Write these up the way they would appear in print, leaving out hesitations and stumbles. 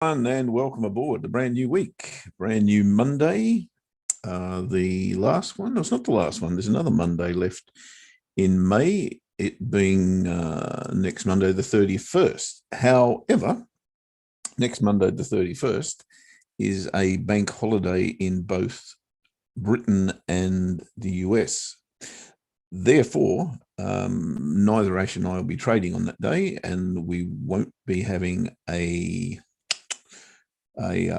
And welcome aboard the brand new week, brand new Monday. The last one, no, it's not the last one. There's another Monday left in May, it being next Monday, the 31st. However, next Monday, the 31st, is a bank holiday in both Britain and the US. Therefore, neither Ash and I will be trading on that day, and we won't be having a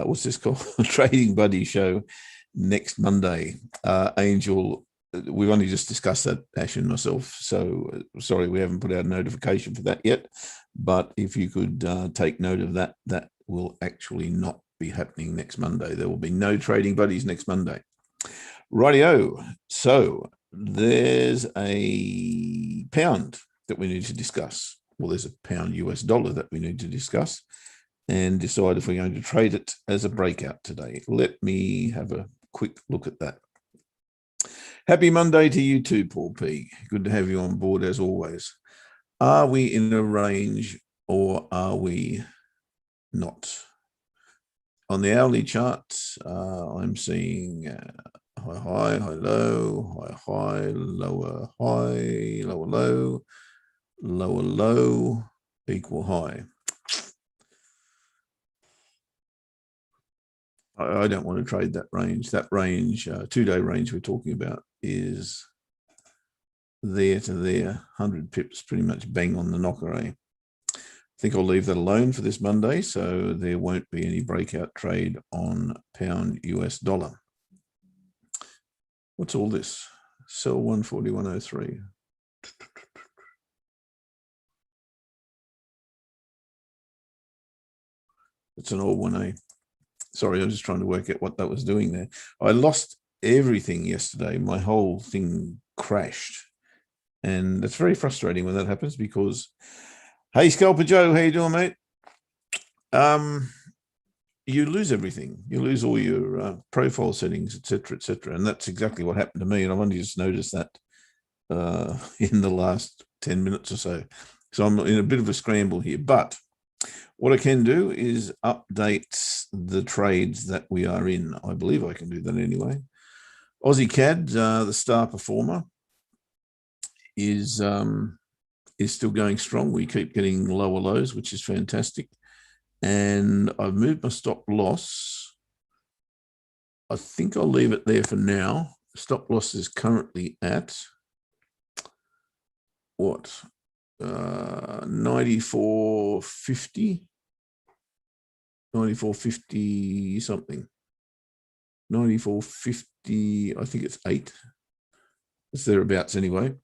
what's this called? A Trading Buddy show next Monday. Angel, we've only just discussed that, Ash and myself, so sorry we haven't put out a notification for that yet, but if you could take note of that, that will actually not be happening next Monday. There will be no Trading Buddies next Monday. Rightio. So there's a pound that we need to discuss. Well, there's a pound US dollar that we need to discuss and decide if we're going to trade it as a breakout today. Let me have a quick look at that. Happy Monday to you too, Paul P. Good to have you on board as always. Are we in a range or are we not? On the hourly chart, I'm seeing high, high, low, high, lower, low, lower, low, equal high. I don't want to trade that range. That range, 2-day range we're talking about, is there to there, 100 pips, pretty much bang on the knocker, eh? I think I'll leave that alone for this Monday, so there won't be any breakout trade on pound US dollar. What's all this? Sell 141.03. It's an old one, eh? Sorry, I was just trying to work out what that was doing there. I lost everything yesterday. My whole thing crashed. And it's very frustrating when that happens because, hey, Scalper Joe, how you doing, mate? You lose everything. You lose all your profile settings, etc. And that's exactly what happened to me. And I've only just noticed that in the last 10 minutes or so. So I'm in a bit of a scramble here. But what I can do is update the trades that we are in. I believe I can do that anyway. Aussie CAD, the star performer, is still going strong. We keep getting lower lows, which is fantastic. And I've moved my stop loss. I think I'll leave it there for now. Stop loss is currently at what? 94.50. 94.50 something. 94.50, I think it's 8. It's thereabouts anyway.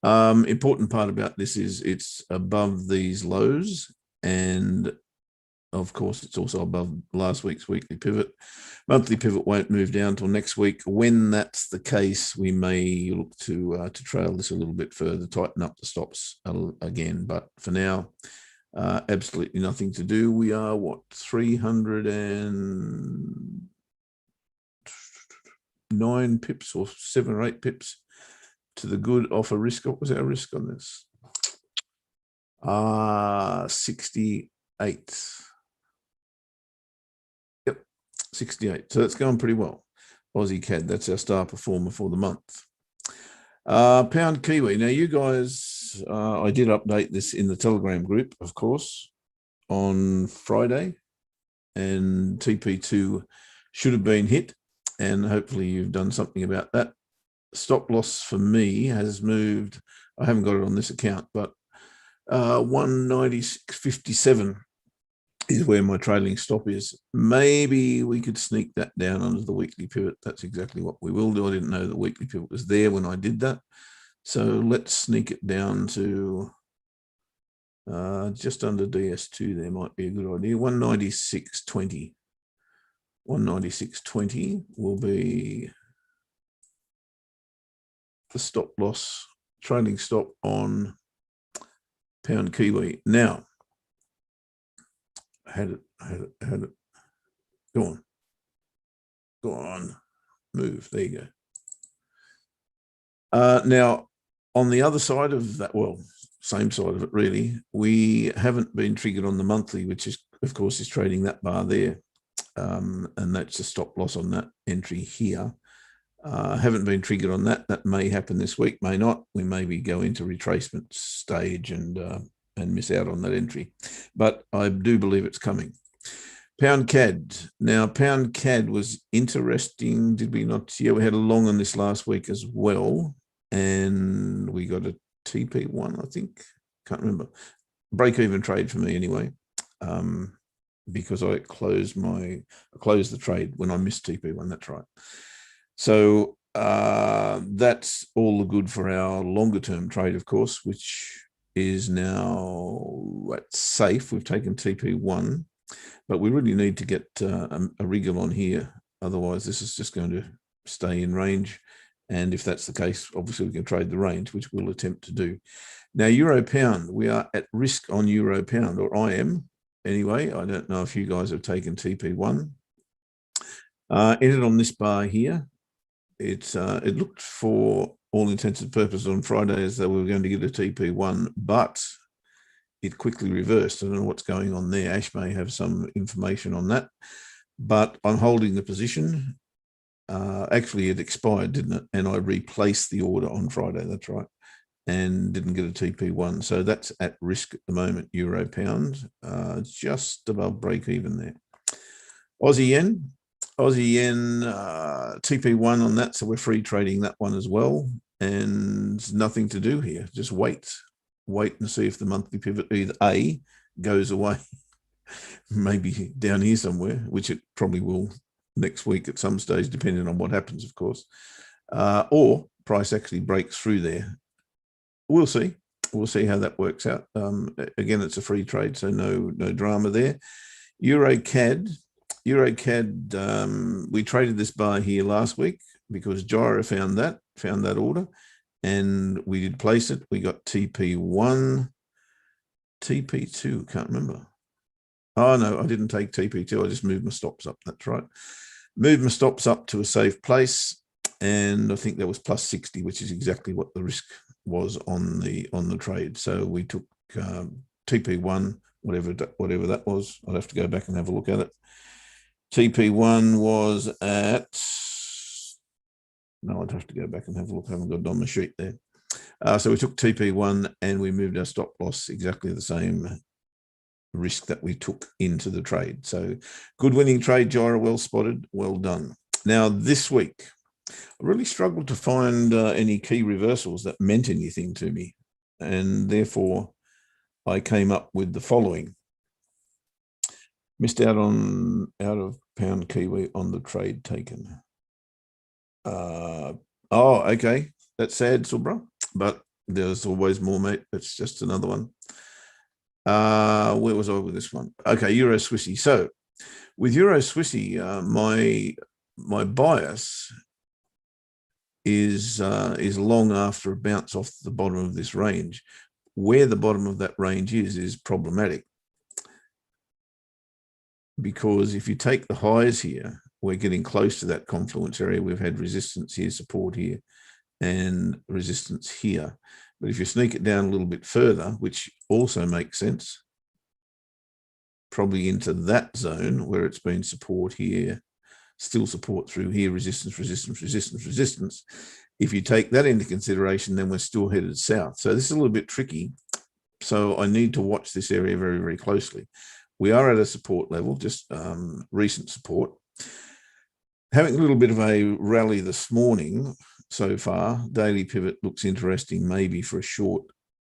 Important part about this is it's above these lows, and of course it's also above last week's weekly pivot. Monthly pivot won't move down till next week. When that's the case, we may look to trail this a little bit further, tighten up the stops again. But for now, absolutely nothing to do. We are what, 309 pips or 7 or 8 pips to the good off a risk. What was our risk on this? 68. Yep, 68. So that's going pretty well. Aussie CAD, that's our star performer for the month. Pound Kiwi. Now, you guys, I did update this in the Telegram group, of course, on Friday, and TP2 should have been hit, and hopefully you've done something about that. Stop loss for me has moved. I haven't got it on this account, but 196.57 is where my trailing stop is. Maybe we could sneak that down onto the weekly pivot. That's exactly what we will do. I didn't know the weekly pivot was there when I did that. So let's sneak it down to just under DS2. There might be a good idea. 196.20. 196.20 will be the stop loss, trailing stop on pound Kiwi. Now, I had it. Go on, move. There you go. Now, on the other side of that, well, same side of it really, we haven't been triggered on the monthly, which is of course, is trading that bar there. And that's a stop loss on that entry here. Haven't been triggered on that. That may happen this week, may not. We maybe go into retracement stage and miss out on that entry. But I do believe it's coming. Pound CAD. Now, Pound CAD was interesting, did we not? Yeah, we had a long on this last week as well. And we got a TP1, I think. Can't remember. Break-even trade for me anyway. Because I closed the trade when I missed TP1, that's right. So that's all the good for our longer term trade, of course, which is now safe. We've taken TP1, but we really need to get a wriggle on here. Otherwise, this is just going to stay in range. And if that's the case, obviously we can trade the range, which we'll attempt to do. Now, Euro Pound, we are at risk on Euro Pound, or I am. Anyway, I don't know if you guys have taken TP1. Entered on this bar here. It looked for all intents and purposes on Friday as though we were going to get a TP1, but it quickly reversed. I don't know what's going on there. Ash may have some information on that, but I'm holding the position. Actually, it expired, didn't it? And I replaced the order on Friday, that's right, and didn't get a TP1. So that's at risk at the moment, Euro Pound, just above break even there. Aussie Yen. Aussie Yen, TP1 on that, so we're free trading that one as well, and nothing to do here. Just wait and see if the monthly pivot either A, goes away, maybe down here somewhere, which it probably will next week at some stage, depending on what happens, of course, or price actually breaks through there. We'll see. We'll see how that works out. Again, it's a free trade, so no drama there. Euro CAD. We traded this bar here last week because Gyra found that order, and we did place it. We got TP1, TP2, can't remember. Oh, no, I didn't take TP2. I just moved my stops up. That's right. Moved my stops up to a safe place, and I think that was plus 60, which is exactly what the risk was on the trade. So we took TP1, whatever that was. I'll have to go back and have a look at it. TP1 was at, no, I'd have to go back and have a look. I haven't got it on my sheet there. So we took TP1 and we moved our stop loss exactly the same risk that we took into the trade. So good winning trade, Gyra, well spotted, well done. Now this week, I really struggled to find any key reversals that meant anything to me. And therefore, I came up with the following. Missed out of Pound Kiwi on the trade taken. Okay. That's sad, Subra, but there's always more, mate. It's just another one. Where was I with this one? Okay, Euro Swissy. So with Euro Swissy, my bias is long after a bounce off the bottom of this range. Where the bottom of that range is problematic. Because if you take the highs here, we're getting close to that confluence area. We've had resistance here, support here, and resistance here. But if you sneak it down a little bit further, which also makes sense, probably into that zone where it's been support here, still support through here, resistance, resistance, resistance, resistance. If you take that into consideration, then we're still headed south. So this is a little bit tricky. So I need to watch this area very, very closely. We are at a support level, just recent support. Having a little bit of a rally this morning so far. Daily pivot looks interesting, maybe for a short.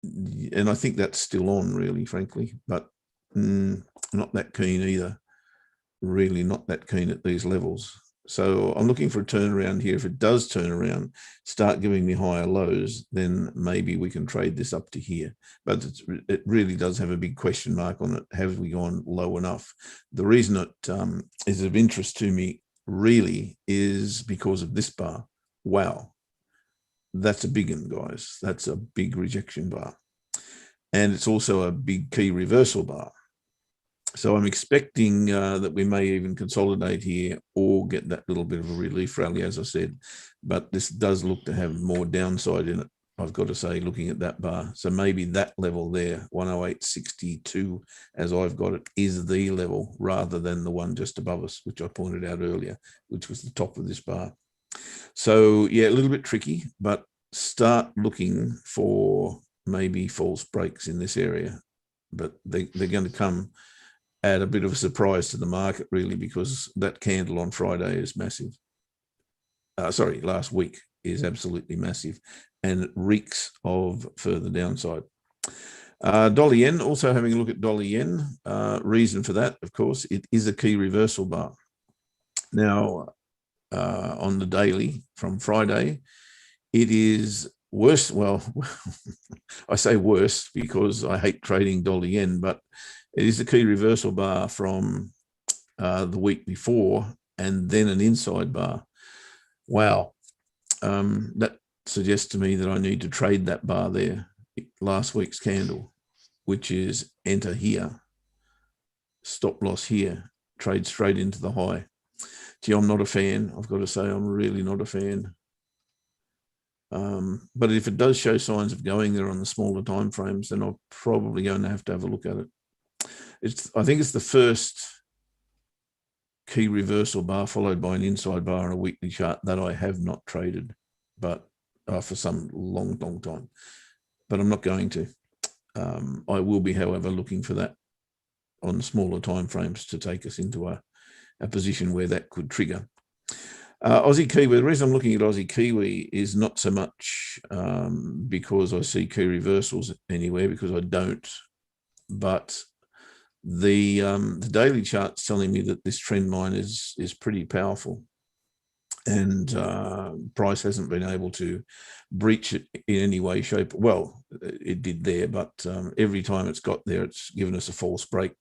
And I think that's still on, really, frankly, but not that keen either. Really not that keen at these levels. So I'm looking for a turnaround here. If it does turn around, start giving me higher lows, then maybe we can trade this up to here. But it really does have a big question mark on it. Have we gone low enough? The reason it is of interest to me really is because of this bar. Wow. That's a big one, guys. That's a big rejection bar. And it's also a big key reversal bar. So I'm expecting that we may even consolidate here or get that little bit of a relief rally, as I said. But this does look to have more downside in it. I've got to say, looking at that bar. So maybe that level there, 108.62, as I've got it, is the level rather than the one just above us, which I pointed out earlier, which was the top of this bar. So, yeah, a little bit tricky, but start looking for maybe false breaks in this area. But they're going to come at a bit of a surprise to the market, really, because that candle on Friday is massive. Last week is absolutely massive, and it reeks of further downside. Dolly Yen, also having a look at Dolly Yen. Reason for that, of course, it is a key reversal bar. Now, on the daily from Friday, it is worse. Well, I say worse because I hate trading Dolly Yen, but it is the key reversal bar from the week before, and then an inside bar. Wow. That suggests to me that I need to trade that bar there, last week's candle, which is enter here, stop loss here, trade straight into the high. Gee, I'm not a fan. I've got to say, I'm really not a fan. But if it does show signs of going there on the smaller time frames, then I'm probably going to have a look at it. I think it's the first key reversal bar followed by an inside bar on a weekly chart that I have not traded, but for some long time. But I'm not going to. I will be, however, looking for that on smaller time frames to take us into a position where that could trigger. Aussie Kiwi, the reason I'm looking at Aussie Kiwi is not so much because I see key reversals anywhere, because I don't, but the daily chart's telling me that this trend line is pretty powerful, and price hasn't been able to breach it in any way, shape. Well, it did there, but every time it's got there, it's given us a false break.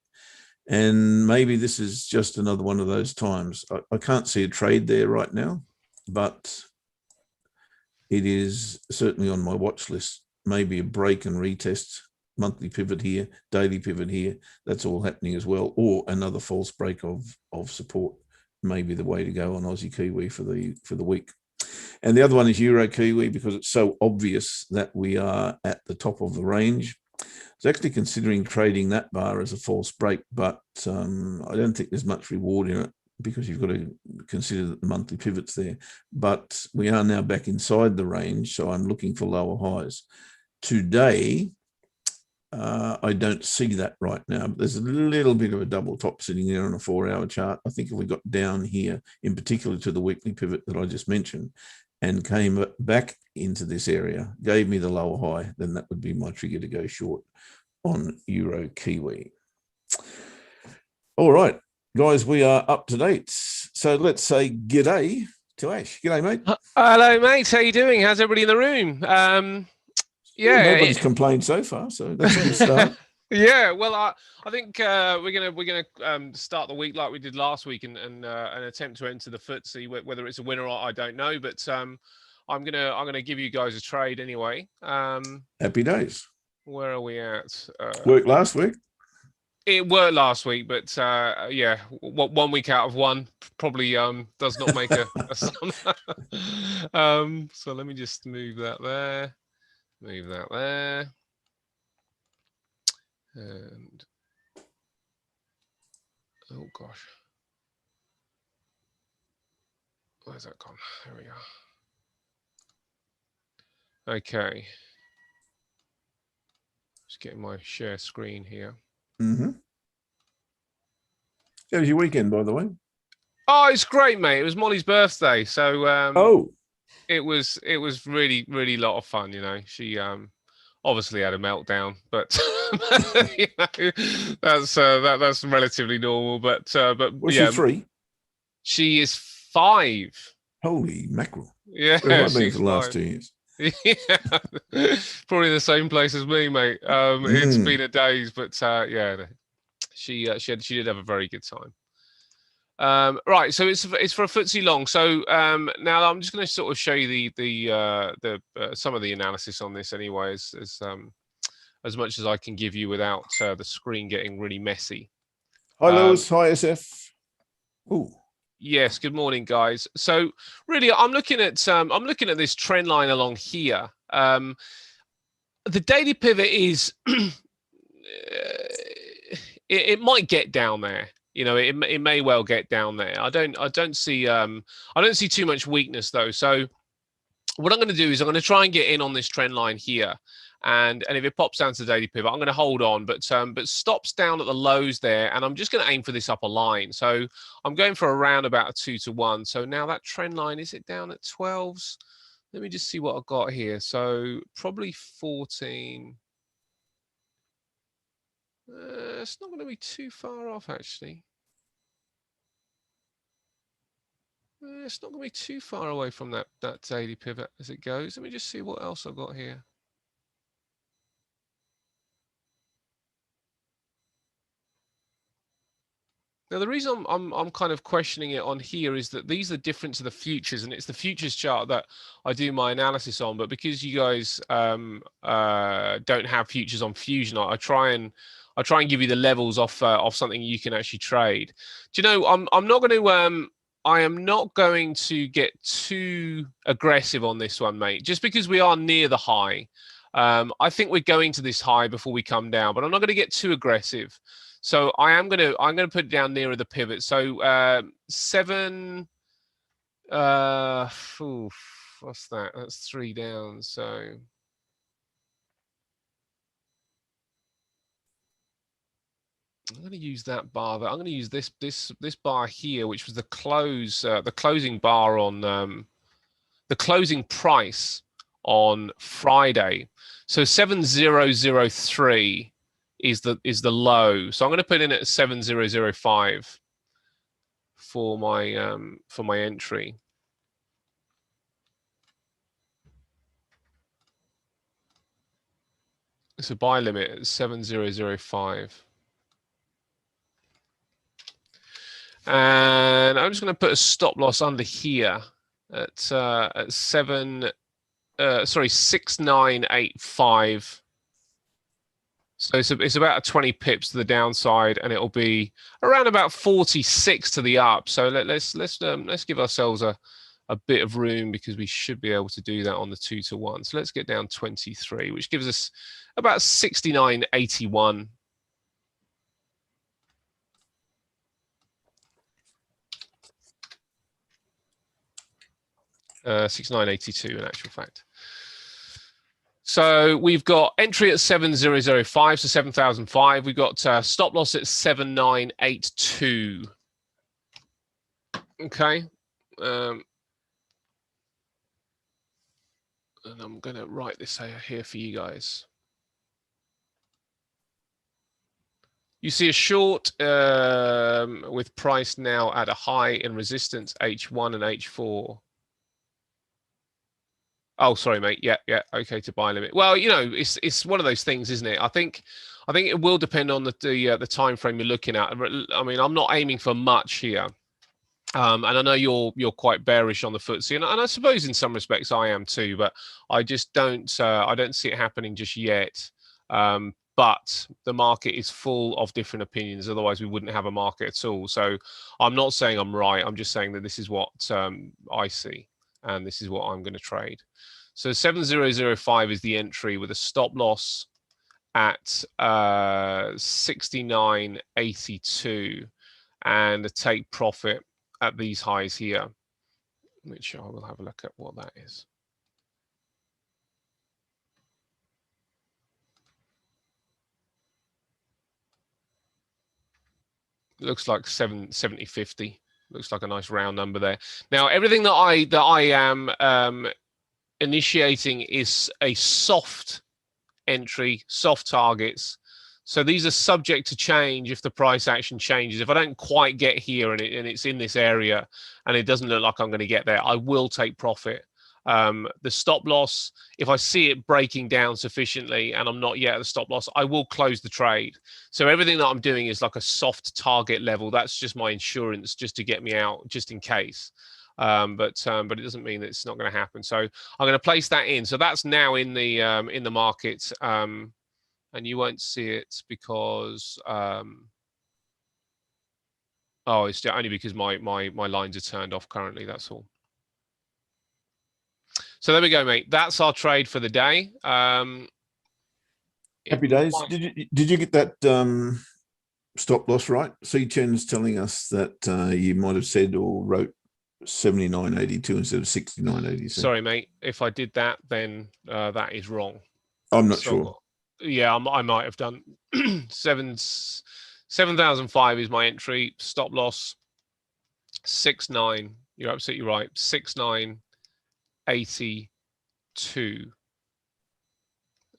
And maybe this is just another one of those times. I can't see a trade there right now, but it is certainly on my watch list. Maybe a break and retest, monthly pivot here, daily pivot here. That's all happening as well, or another false break of support. Maybe the way to go on Aussie Kiwi for the week. And the other one is Euro Kiwi, because it's so obvious that we are at the top of the range. I was actually considering trading that bar as a false break, but I don't think there's much reward in it, because you've got to consider that the monthly pivot's there. But we are now back inside the range, so I'm looking for lower highs. Today, I don't see that right now, but there's a little bit of a double top sitting there on a 4-hour chart. I think if we got down here, in particular to the weekly pivot that I just mentioned, and came back into this area, gave me the lower high, then that would be my trigger to go short on Euro Kiwi. All right, guys, we are up to date. So let's say g'day to Ash. G'day, mate. Hello, mate. How you doing? How's everybody in the room? Yeah, nobody's complained so far, so that's a good start. Yeah, well, I think we're gonna start the week like we did last week and attempt to enter the FTSE. Whether it's a winner or not, I don't know, but I'm gonna give you guys a trade anyway. Happy days. Where are we at? Worked last week. It worked last week, but yeah, 1 week out of one probably does not make a sum. So let me just move that there. Move that there. And oh gosh, where's that gone? There we are. Okay, just getting my share screen here. Mm-hmm. How was your weekend, by the way? Oh, it's great, mate. It was Molly's birthday, so it was really a lot of fun. You know, she obviously had a meltdown, but you know, that's relatively normal. But was yeah, she 3? She is 5. Holy mackerel! Yeah, where have I been for the last 2 years? Yeah, probably the same place as me, mate. It's been a days, but yeah, she did have a very good time. Right, so it's for a FTSE long. So now I'm just going to sort of show you the some of the analysis on this anyway, as much as I can give you without the screen getting really messy. Hi, Lewis. Hi, SF. Oh, Yes, good morning, guys. So really, I'm looking at this trend line along here. The daily pivot is it might get down there. You know, it may well get down there. I don't see too much weakness though. So what I'm going to do is I'm going to try and get in on this trend line here. And if it pops down to the daily pivot, I'm going to hold on, but stops down at the lows there, and I'm just going to aim for this upper line. So I'm going for around about a 2 to 1. So now that trend line, is it down at 12s? Let me just see what I've got here. So probably 14. It's not going to be too far off, actually. It's not going to be too far away from that daily pivot as it goes. Let me just see what else I've got here. Now, the reason I'm kind of questioning it on here is that these are different to the futures, and it's the futures chart that I do my analysis on. But because you guys don't have futures on Fusion, I try and give you the levels off something you can actually trade. Do you know? I'm not going to I am not going to get too aggressive on this one, mate. Just because we are near the high, I think we're going to this high before we come down, but I'm not going to get too aggressive. So I'm gonna put it down nearer the pivot. So 7. What's that? That's 3 down. So I'm going to use that bar. I'm going to use this bar here, which was the closing bar on the closing price on Friday. So 7003 is the low. So I'm going to put in at 7005 for my entry. It's a buy limit at 7005. And I'm just going to put a stop loss under here at 6985. So it's about 20 pips to the downside, and it'll be around about 46 to the up. So let's give ourselves a bit of room, because we should be able to do that on the 2 to 1. So let's get down 23, which gives us about 69.81. Uh, 69.82 in actual fact. So we've got entry at 7005, so 7005. We've got stop loss at 7982. Okay. And I'm going to write this here for you guys. You see a short with price now at a high in resistance H1 and H4. Oh, sorry, mate. Yeah. Okay, to buy limit. Well, you know, it's one of those things, isn't it? I think it will depend on the time frame you're looking at. I mean, I'm not aiming for much here. And I know you're quite bearish on the FTSE, and I suppose in some respects I am too, but I just don't see it happening just yet. But the market is full of different opinions. Otherwise, we wouldn't have a market at all. So I'm not saying I'm right. I'm just saying that this is what I see, and this is what I'm going to trade. So 7005 is the entry with a stop loss at 69.82 and a take profit at these highs here, which I will have a look at what that is. It looks like 70.50. Looks like a nice round number there. Now, everything that I am initiating is a soft entry, soft targets. So these are subject to change if the price action changes. If I don't quite get here and it's in this area and it doesn't look like I'm going to get there, I will take profit. The stop loss, if I see it breaking down sufficiently and I'm not yet at the stop loss, I will close the trade. So everything that I'm doing is like a soft target level. That's just my insurance, just to get me out, just in case. But it doesn't mean that it's not going to happen. So I'm going to place that in. So that's now in the market, and you won't see it because Oh, it's only because my lines are turned off currently. That's all. So there we go, mate. That's our trade for the day. Happy days. Did you get that stop loss right? C Chen's telling us that you might have said or wrote 79.82 instead of 69.87. Sorry, mate. If I did that, then that is wrong. I'm not sure. Yeah, I might have done. 7,005 is my entry. Stop loss 69. You're absolutely right. 69.82,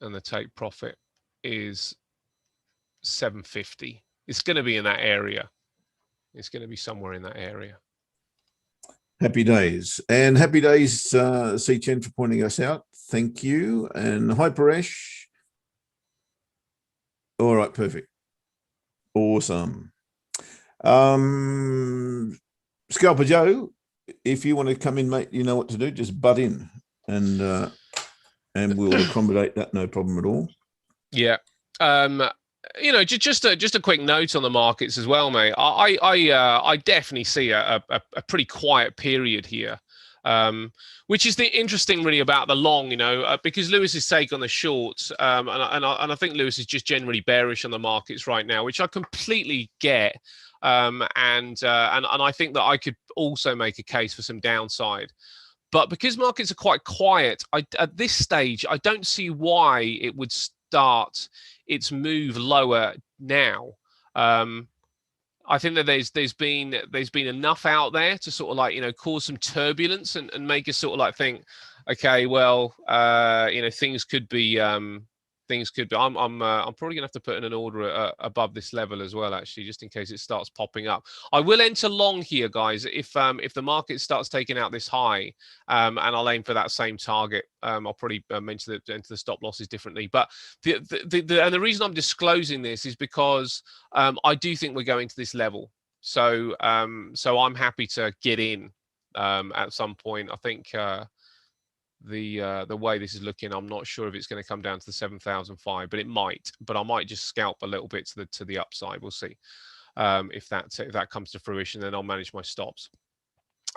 and the take profit is 750. It's going to be in that area. It's going to be somewhere in that area. Happy days. And happy days, C Chen, for pointing us out. Thank you. And hi, Paresh. All right, perfect. Awesome. Scalper Joe, if you want to come in, mate, you know what to do. Just butt in, and we'll accommodate that. No problem at all. Yeah. You know, just a quick note on the markets as well, mate. I definitely see a pretty quiet period here, which is the interesting really about the long, you know, because Lewis's take on the short, and I think Lewis is just generally bearish on the markets right now, which I completely get, and I think that I could also make a case for some downside. But because markets are quite quiet, at this stage, I don't see why it would start its move lower now. I think that there's been enough out there to sort of like, you know, cause some turbulence and make us sort of like think, okay, well, you know, things could be. I'm probably gonna have to put in an order above this level as well, actually, just in case it starts popping up. I will enter long here, guys, if the market starts taking out this high, and I'll aim for that same target. I'll probably enter the stop losses differently, but the reason I'm disclosing this is because I do think we're going to this level, so I'm happy to get in at some point. I think. The way this is looking, I'm not sure if it's going to come down to the 7,005, but it might. But I might just scalp a little bit to the upside. We'll see if that comes to fruition. Then I'll manage my stops.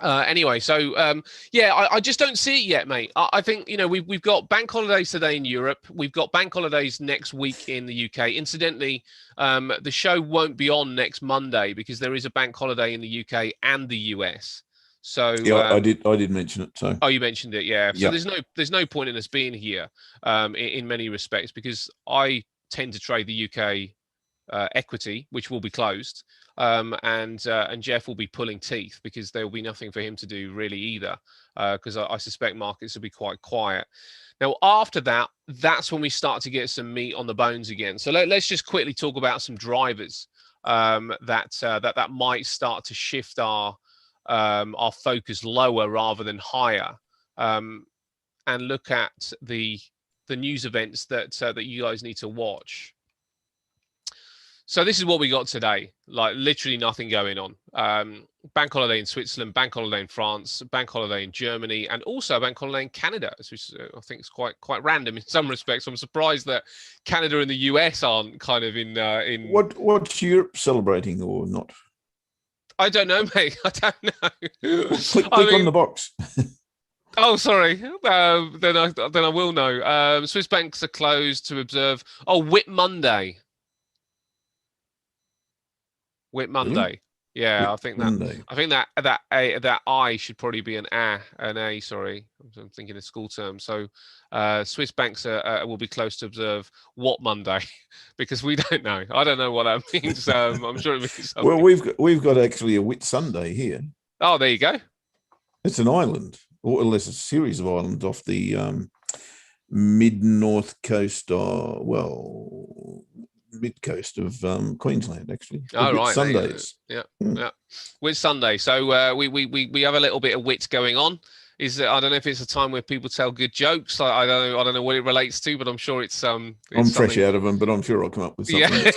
Anyway, so yeah, I just don't see it yet, mate. I think, you know, we've got bank holidays today in Europe. We've got bank holidays next week in the UK. Incidentally, the show won't be on next Monday because there is a bank holiday in the UK and the US. So yeah, I did mention it. So you mentioned it, yeah. So there's no point in us being here in many respects, because I tend to trade the UK equity, which will be closed, and Jeff will be pulling teeth because there will be nothing for him to do really either, because I suspect markets will be quite quiet. Now after that, that's when we start to get some meat on the bones again. So let's just quickly talk about some drivers that might start to shift our focus lower rather than higher, and look at the news events that you guys need to watch. So this is what we got today, like literally nothing going on. Bank holiday in Switzerland, bank holiday in France, bank holiday in Germany, and also bank holiday in Canada, which I think is quite random in some respects. I'm surprised that Canada and the US aren't kind of in. What's Europe celebrating or not? I don't know, mate. I don't know. Well, click on the box. Oh, sorry. Then I will know. Swiss banks are closed to observe. Oh, Whit Monday. Whit Monday. Really? Yeah, Whit Monday. I think that I should probably be an A. Sorry, I'm thinking of school terms. So, Swiss banks will be closed to observe what Monday, because we don't know. I don't know what that means. I'm sure it means something. Well, we've got actually a Whit Sunday here. Oh, there you go. It's an island, or unless it's a series of islands off the mid-north coast, mid-coast of Queensland, actually. Oh, right. Sundays. Yeah. Whit Sunday. So we have a little bit of wit going on. I don't know if it's a time where people tell good jokes. I don't know what it relates to, but I'm sure it's I'm fresh out of them, but I'm sure I'll come up with something.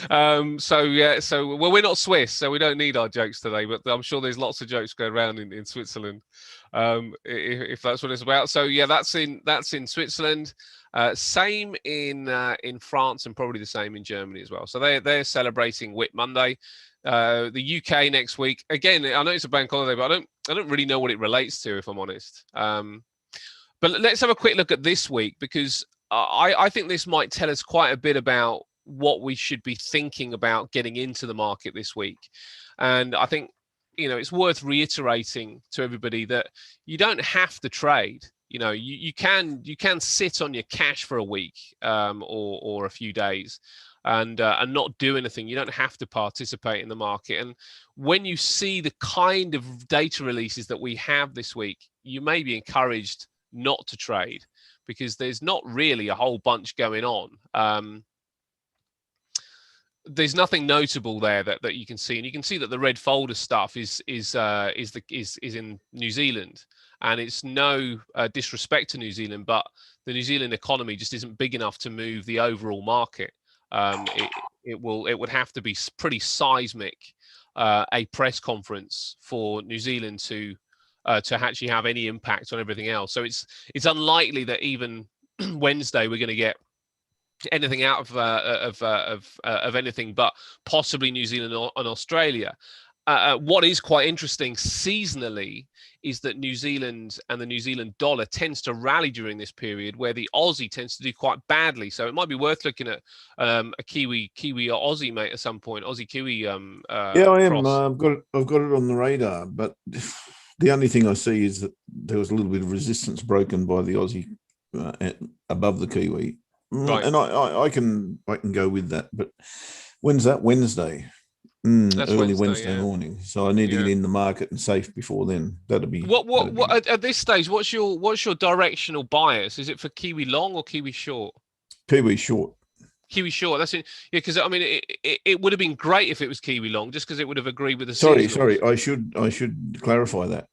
Yeah. So we're not Swiss, so we don't need our jokes today, but I'm sure there's lots of jokes going around in Switzerland, if that's what it's about. So yeah, that's in Switzerland. Same in France, and probably the same in Germany as well. So they're celebrating Whit Monday. The UK next week. Again, I know it's a bank holiday, but I don't really know what it relates to, if I'm honest. But let's have a quick look at this week, because I think this might tell us quite a bit about what we should be thinking about getting into the market this week. And I think, it's worth reiterating to everybody that you don't have to trade. You can sit on your cash for a week or a few days and not do anything. You don't have to participate in the market. And when you see the kind of data releases that we have this week, you may be encouraged not to trade, because there's not really a whole bunch going on. There's nothing notable there that you can see, and you can see that the red folder stuff is in New Zealand, and it's no disrespect to New Zealand, but the New Zealand economy just isn't big enough to move the overall market. It would have to be pretty seismic, a press conference for New Zealand to actually have any impact on everything else. So it's unlikely that even Wednesday we're going to get anything out of anything but possibly New Zealand and Australia. What is quite interesting seasonally is that New Zealand and the New Zealand dollar tends to rally during this period, where the Aussie tends to do quite badly. So it might be worth looking at a Kiwi or Aussie, mate, at some point. Aussie Kiwi. Yeah, I am. I've got it on the radar, but the only thing I see is that there was a little bit of resistance broken by the Aussie above the Kiwi. Right. And I can go with that. But when's that? Wednesday? Early Wednesday morning. So I need to get in the market and safe before then. That'll be what at this stage. What's your directional bias? Is it for Kiwi long or Kiwi short? Kiwi short. Kiwi short. That's it. Yeah, because I mean, it would have been great if it was Kiwi long, just because it would have agreed with the. Sorry. I should clarify that.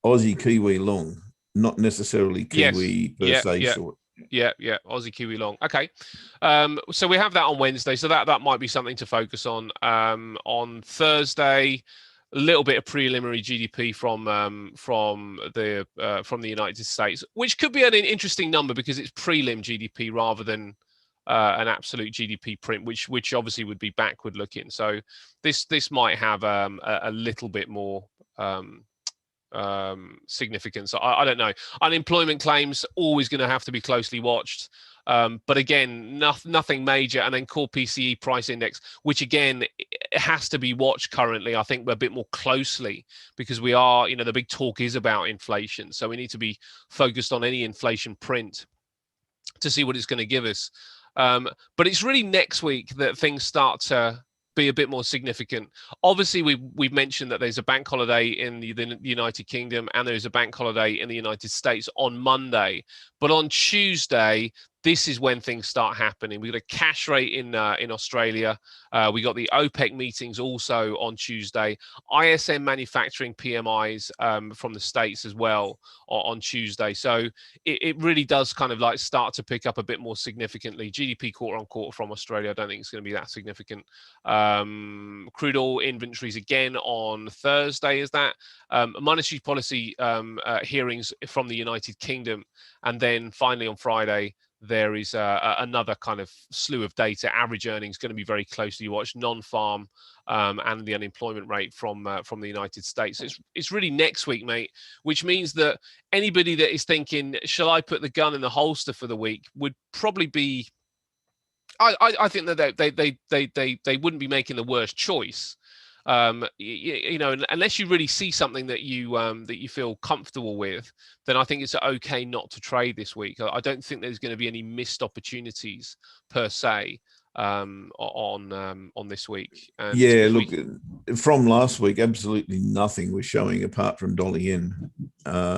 Aussie Kiwi long, not necessarily Kiwi per se short. Yeah, Aussie Kiwi long. Okay, so we have that on Wednesday, so that might be something to focus on. On Thursday, a little bit of preliminary GDP from the United States, which could be an interesting number because it's prelim GDP rather than an absolute GDP print, which obviously would be backward looking. So this might have a little bit more significance. I don't know. Unemployment claims always going to have to be closely watched, but again, nothing major. And then core PCE price index, which again has to be watched currently, I think, a bit more closely, because we are, the big talk is about inflation, so we need to be focused on any inflation print to see what it's going to give us. But it's really next week that things start to be a bit more significant. Obviously, we've mentioned that there's a bank holiday in the United Kingdom and there's a bank holiday in the United States on Monday. But on Tuesday, this is when things start happening. We got a cash rate in Australia. We got the OPEC meetings also on Tuesday. ISM manufacturing PMIs from the States as well on Tuesday. So it really does kind of like start to pick up a bit more significantly. GDP quarter on quarter from Australia, I don't think it's going to be that significant. Crude oil inventories again on Thursday, is that? Monetary policy hearings from the United Kingdom. And then finally on Friday, there is another kind of slew of data. Average earnings going to be very closely watched, non-farm and the unemployment rate from the United States. It's really next week, mate, which means that anybody that is thinking, shall I put the gun in the holster for the week, would probably be, I think that they wouldn't be making the worst choice. Unless you really see something that you feel comfortable with, then I think it's okay not to trade this week. I don't think there's going to be any missed opportunities per se on this week. And look, from last week, absolutely nothing was showing apart from Dolly Yen,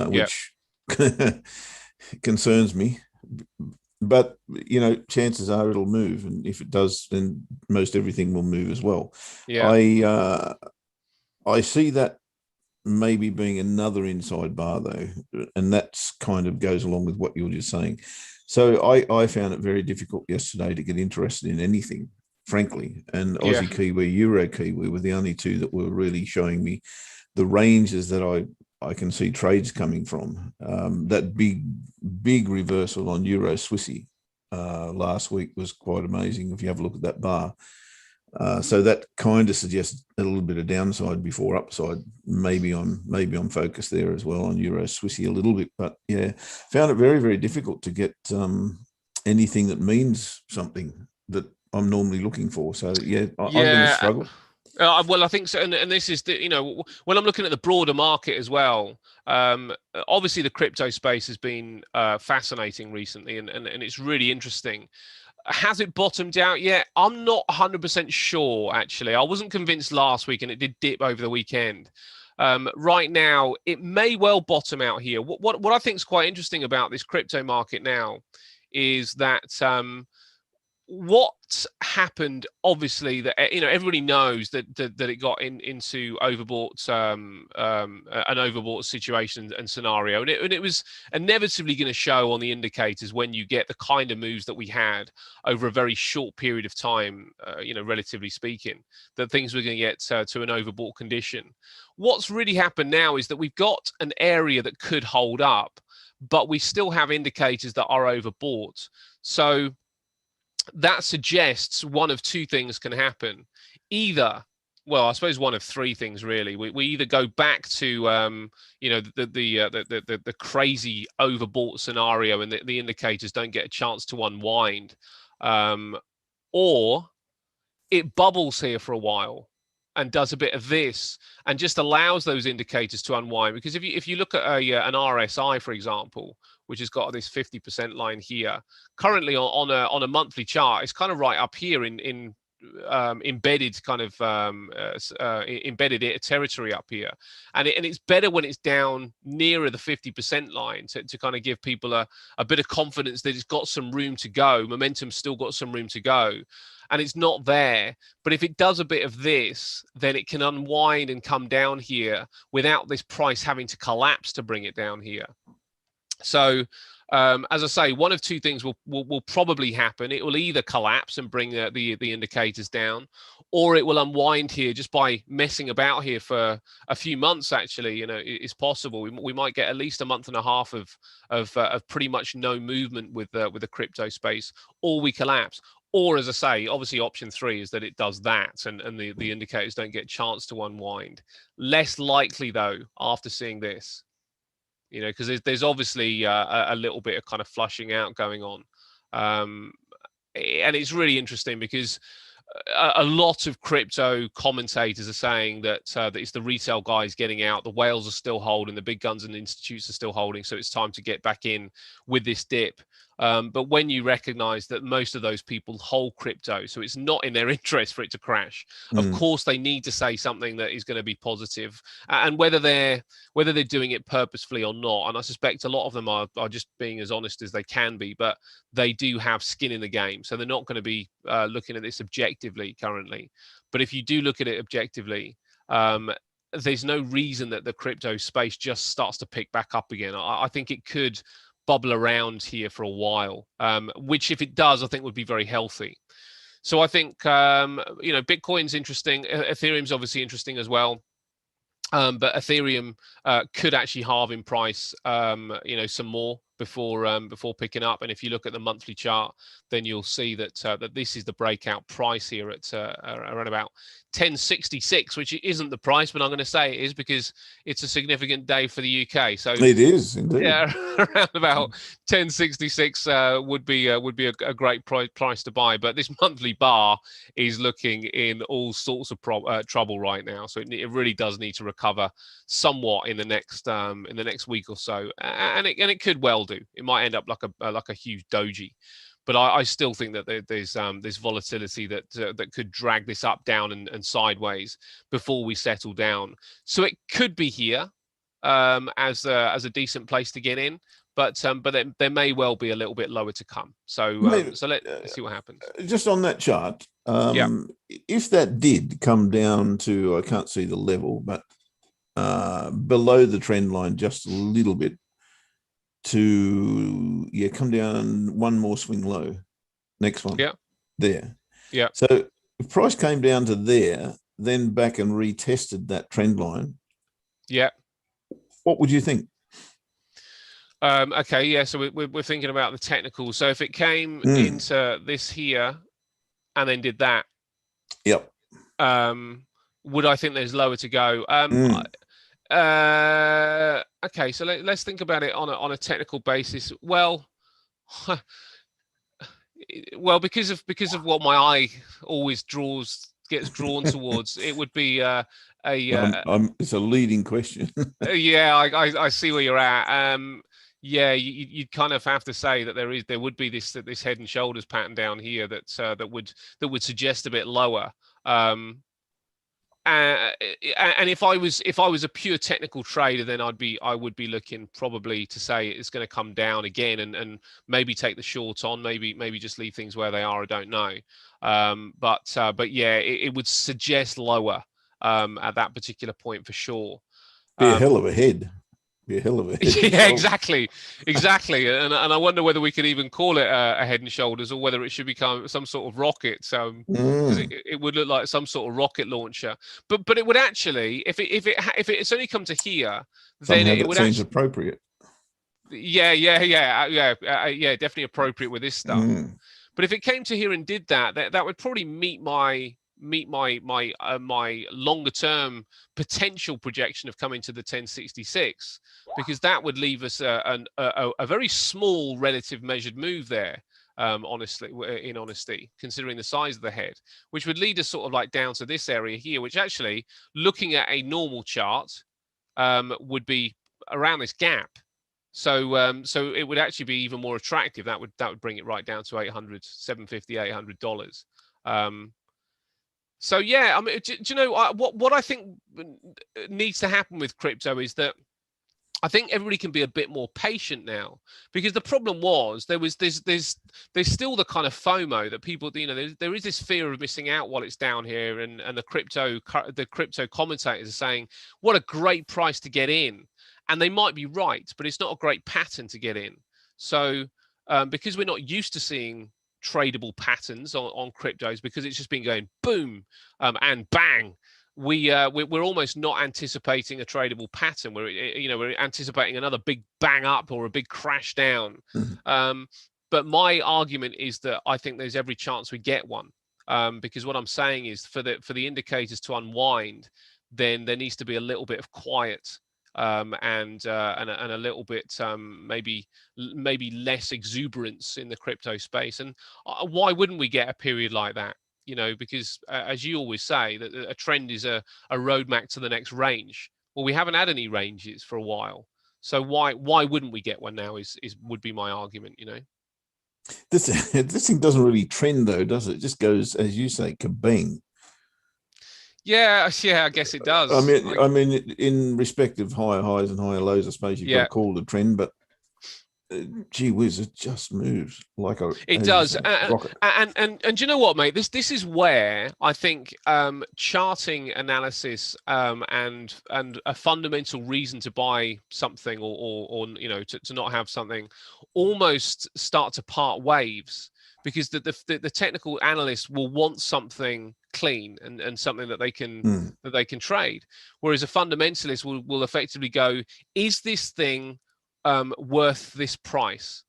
which concerns me. But, chances are it'll move. And if it does, then most everything will move as well. Yeah. I see that maybe being another inside bar, though. And that's kind of goes along with what you were just saying. So I found it very difficult yesterday to get interested in anything, frankly. And Aussie Kiwi, Euro Kiwi were the only two that were really showing me the ranges that I can see trades coming from. That big reversal on Euro Swissy last week was quite amazing. If you have a look at that bar. So that kind of suggests a little bit of downside before upside. Maybe I'm focused there as well on Euro Swissy a little bit, but yeah, found it very, very difficult to get anything that means something that I'm normally looking for. So yeah, I'm going to struggle. Well, I think so, and this is when I'm looking at the broader market as well. Obviously, the crypto space has been fascinating recently, and it's really interesting. Has it bottomed out yet? I'm not 100% sure, actually. I wasn't convinced last week, and it did dip over the weekend. Right now, it may well bottom out here. What I think is quite interesting about this crypto market now is that what happened, obviously, that everybody knows that it got into overbought, an overbought situation and scenario, and it was inevitably going to show on the indicators when you get the kind of moves that we had over a very short period of time, relatively speaking, that things were going to get to an overbought condition. What's really happened now is that we've got an area that could hold up, but we still have indicators that are overbought. So that suggests one of two things can happen. Either, well, I suppose one of three things really. We either go back to the crazy overbought scenario, and the indicators don't get a chance to unwind, or it bubbles here for a while and does a bit of this and just allows those indicators to unwind. Because if you look at an RSI, for example, which has got this 50% line here, currently on a monthly chart, it's kind of right up here in embedded kind of embedded territory up here, and it's better when it's down nearer the 50% line to kind of give people a bit of confidence that it's got some room to go. Momentum's still got some room to go, and it's not there. But if it does a bit of this, then it can unwind and come down here without this price having to collapse to bring it down here. So as I say, one of two things will probably happen. It will either collapse and bring the indicators down, or it will unwind here just by messing about here for a few months. Actually, it's possible we might get at least a month and a half of pretty much no movement with the crypto space, or we collapse. Or, as I say, obviously option three is that it does that and the indicators don't get a chance to unwind. Less likely though after seeing this. Because there's obviously a little bit of kind of flushing out going on. And it's really interesting because a lot of crypto commentators are saying that it's the retail guys getting out, the whales are still holding, the big guns and institutes are still holding, so it's time to get back in with this dip. But when you recognize that most of those people hold crypto, so it's not in their interest for it to crash, of course they need to say something that is going to be positive, and whether they're doing it purposefully or not, and I suspect a lot of them are just being as honest as they can be, but they do have skin in the game, so they're not going to be looking at this objectively currently. But if you do look at it objectively, there's no reason that the crypto space just starts to pick back up again. I think it could bubble around here for a while, which if it does, I think would be very healthy. So I think, Bitcoin's interesting. Ethereum's obviously interesting as well. But Ethereum could actually halve in price, some more before picking up. And if you look at the monthly chart, then you'll see that that this is the breakout price here at around about 1066, which isn't the price, but I'm going to say it is because it's a significant day for the UK. So it is indeed. Yeah, around about 1066 would be a great price to buy. But this monthly bar is looking in all sorts of trouble right now. So it really does need to recover somewhat in the next week or so, and it could well do. It might end up like a huge doji. But I still think that there's volatility that could drag this up, down, and sideways before we settle down. So it could be here as a decent place to get in, but there may well be a little bit lower to come. So let's see what happens. Just on that chart, if that did come down to, I can't see the level, but below the trend line just a little bit, to come down one more swing low, next one, there, so if price came down to there, then back and retested that trend line, what would you think? Okay, yeah. So we're thinking about the technical. So if it came into this here and then did that, yep. Would I think there's lower to go? Okay, so let's think about it on a technical basis. Well, well, because of what my eye always gets drawn towards, it would be it's a leading question. yeah, I see where you're at. Yeah, you'd kind of have to say that there would be this head and shoulders pattern down here that would suggest a bit lower. And if I was a pure technical trader, then I would be looking probably to say it's going to come down again and maybe take the short on, maybe just leave things where they are. I don't know. But yeah, it would suggest lower at that particular point for sure. Be a hell of a head. Be a hell of a head. Yeah, exactly. And I wonder whether we could even call it a head and shoulders, or whether it should become some sort of rocket. So because it would look like some sort of rocket launcher. But it would actually, if it's only come to here, then it would seems appropriate. Yeah, definitely appropriate with this stuff. But if it came to here and did that would probably meet my longer term potential projection of coming to the 1066, because that would leave us a very small relative measured move there, in honesty, considering the size of the head, which would lead us sort of like down to this area here, which actually, looking at a normal chart, would be around this gap. So it would actually be even more attractive. That would bring it right down to $750, $800. So yeah, I mean, do you know what I think needs to happen with crypto is that I think everybody can be a bit more patient now, because the problem was there's still the kind of FOMO that people, there is this fear of missing out while it's down here, and the crypto commentators are saying what a great price to get in, and they might be right, but it's not a great pattern to get in. So because we're not used to seeing tradable patterns on cryptos, because it's just been going boom and bang, we're almost not anticipating a tradable pattern. We're anticipating another big bang up or a big crash down. But my argument is that I think there's every chance we get one, because what I'm saying is for the indicators to unwind, then there needs to be a little bit of quiet, and a little bit maybe less exuberance in the crypto space. And why wouldn't we get a period like that? Because as you always say, that a trend is a roadmap to the next range. Well, we haven't had any ranges for a while, so why wouldn't we get one now? Would be my argument. This thing doesn't really trend though, does it? It just goes, as you say, kabang. Yeah, I guess it does. I mean, in respect of higher highs and higher lows, I suppose you've got to call it a trend, but gee whiz, it just moves like it does. And do you know what, mate? This is where I think charting analysis and a fundamental reason to buy something or to not have something almost start to part waves, because the technical analyst will want something clean and something that they can trade, whereas a fundamentalist will effectively go, is this thing worth this price?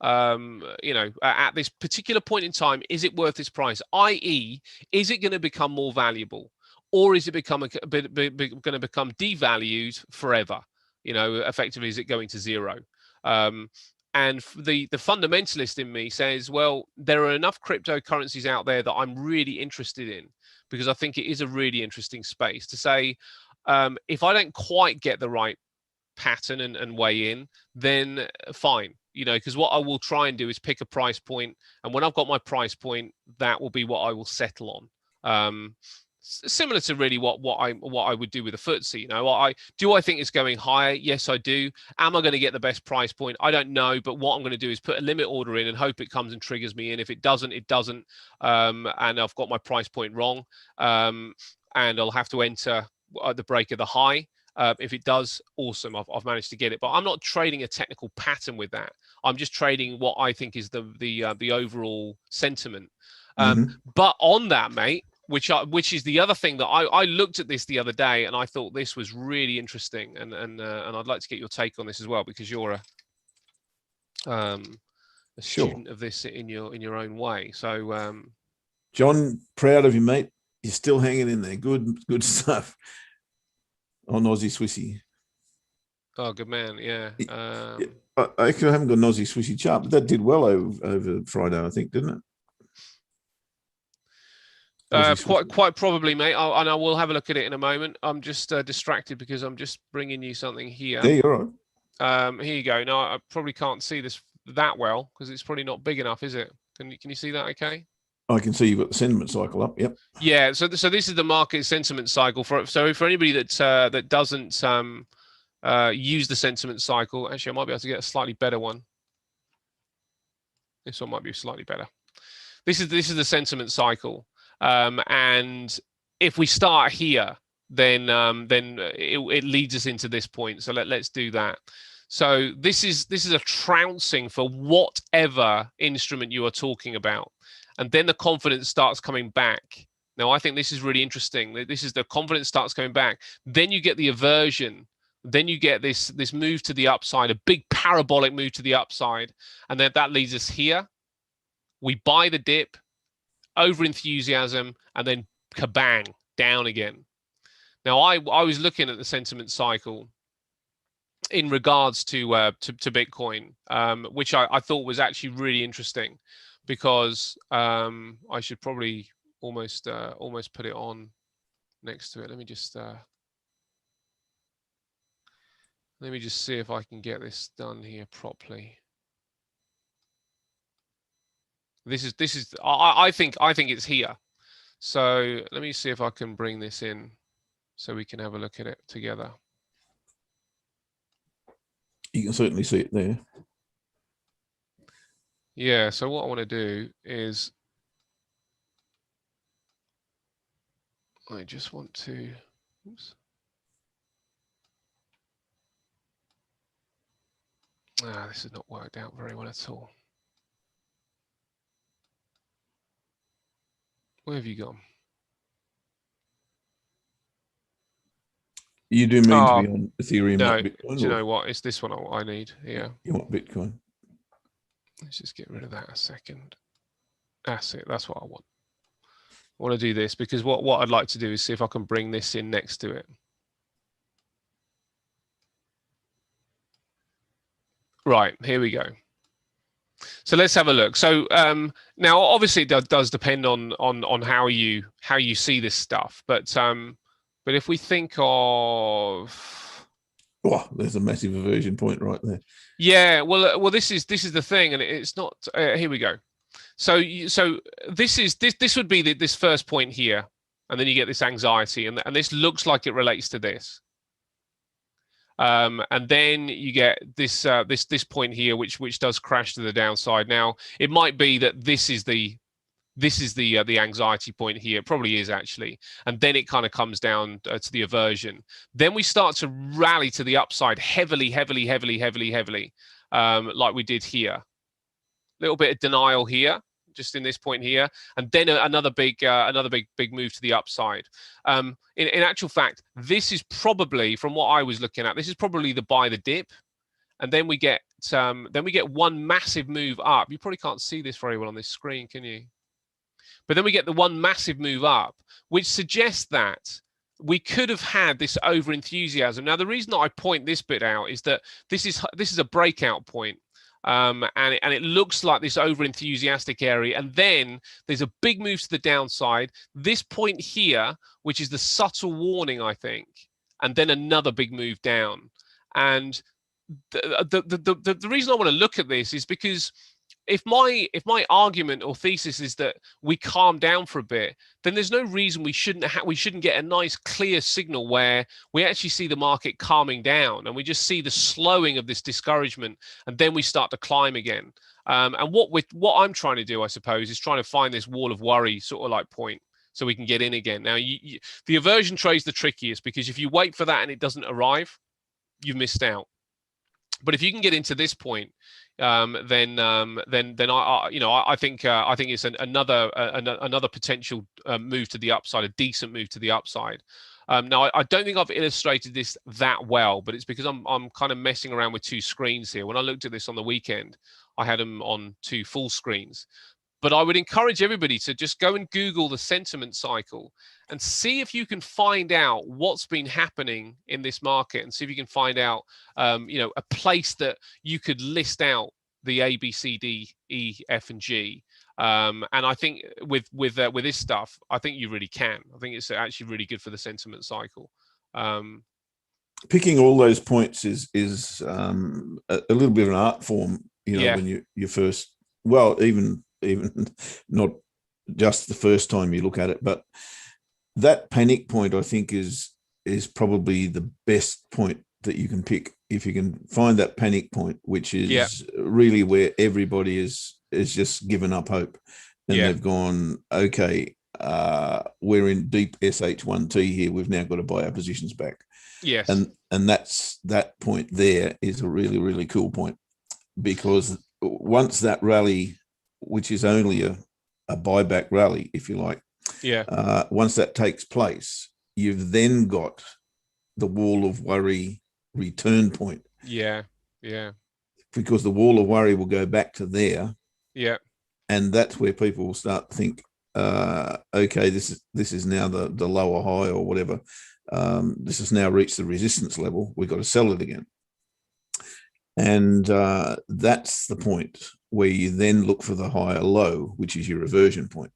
At this particular point in time, is it worth this price? I.e., is it going to become more valuable, or is it going to become devalued forever? Effectively, is it going to zero? And the fundamentalist in me says, well, there are enough cryptocurrencies out there that I'm really interested in, because I think it is a really interesting space to say, if I don't quite get the right pattern and weigh in, then fine, because what I will try and do is pick a price point, and when I've got my price point, that will be what I will settle on. Similar to really what I would do with a FTSE. Do I think it's going higher? Yes, I do. Am I going to get the best price point? I don't know, but what I'm going to do is put a limit order in and hope it comes and triggers me in. If it doesn't, it doesn't, and I've got my price point wrong, and I'll have to enter at the break of the high. If it does, awesome, I've managed to get it. But I'm not trading a technical pattern with that. I'm just trading what I think is the overall sentiment. But on that, mate, which is the other thing that I looked at this the other day, and I thought this was really interesting, and I'd like to get your take on this as well, because you're a Sure. student of this in your own way. So John, proud of you, mate. You're still hanging in there. Good stuff on Aussie Swissy. oh, good man. Yeah. I haven't got an Aussie Swissy chart, but that did well over Friday, I think, didn't it? Quite probably, mate. And I will have a look at it in a moment. I'm just distracted because I'm just bringing you something here. Yeah, you're right. Here you go. Now I probably can't see this that well because it's probably not big enough, is it? Can you see that? Okay. I can see you've got the sentiment cycle up. Yep. Yeah. So this is the market sentiment cycle for anybody that doesn't use the sentiment cycle. Actually, I might be able to get a slightly better one. This one might be slightly better. This is the sentiment cycle. And if we start here, then it leads us into this point. So let's do that. So this is a trouncing for whatever instrument you are talking about, and then the confidence starts coming back. Now I think this is really interesting. This is the confidence starts coming back. Then you get the aversion. Then you get this move to the upside, a big parabolic move to the upside, and then that leads us here. We buy the dip. Over enthusiasm, and then kabang, down again. Now I was looking at the sentiment cycle in regards to Bitcoin, which I thought was actually really interesting, because I should probably almost put it on next to it. Let me just see if I can get this done here properly. This is I think it's here. So let me see if I can bring this in so we can have a look at it together. You can certainly see it there. Yeah, so what I want to do is I just want to oops. This has not worked out very well at all. Where have you gone? You do mean to be on Ethereum, no, not Bitcoin? Do you know what? It's this one I need. Yeah. You want Bitcoin? Let's just get rid of that a second. That's it. That's what I want. I want to do this because what I'd like to do is see if I can bring this in next to it. Right, here we go. So let's have a look. So now, obviously, it does depend on how you see this stuff. But if we think of, oh, there's a massive aversion point right there. Yeah, well, this is the thing, and it's not. Here we go. So this would be this first point here, and then you get this anxiety, and this looks like it relates to this. And then you get this point here, which does crash to the downside. Now it might be that this is the anxiety point here. It probably is actually, and then it kind of comes down to the aversion. Then we start to rally to the upside heavily, like we did here. A little bit of denial here, just in this point here, and then another big move to the upside. In actual fact, this is probably, from what I was looking at, this is probably the buy the dip, and then we get one massive move up. You probably can't see this very well on this screen, can you? But then we get the one massive move up, which suggests that we could have had this over enthusiasm. Now, the reason that I point this bit out is that this is a breakout point. And it looks like this over enthusiastic area, and then there's a big move to the downside, this point here, which is the subtle warning, I think, and then another big move down. And the reason I want to look at this is because if my argument or thesis is that we calm down for a bit, then there's no reason we shouldn't get a nice clear signal where we actually see the market calming down and we just see the slowing of this discouragement, and then we start to climb again. And what I'm trying to do, I suppose, is trying to find this wall of worry sort of like point so we can get in again. Now, the aversion trade's the trickiest, because if you wait for that and it doesn't arrive, you've missed out. But if you can get into this point, then I think it's another potential move to the upside, a decent move to the upside. Now, I don't think I've illustrated this that well, but it's because I'm kind of messing around with two screens here. When I looked at this on the weekend, I had them on two full screens. But I would encourage everybody to just go and Google the sentiment cycle and see if you can find out what's been happening in this market, and see if you can find out, a place that you could list out the A, B, C, D, E, F, and G. And I think with this stuff, I think you really can. I think it's actually really good for the sentiment cycle. Picking all those points is a little bit of an art form, when you first, well, even not just the first time you look at it, but that panic point, I think, is probably the best point that you can pick. If you can find that panic point, which is really where everybody is just given up hope, and they've gone, okay, we're in deep SH1T here. We've now got to buy our positions back. Yes. And that point there is a really, really cool point, because once that rally, which is only a buyback rally, if you like, once that takes place, you've then got the wall of worry return point. Yeah. Because the wall of worry will go back to there. Yeah. And that's where people will start to think, okay, this is now the lower high or whatever. This has now reached the resistance level. We've got to sell it again. And that's the point where you then look for the higher low, which is your reversion point.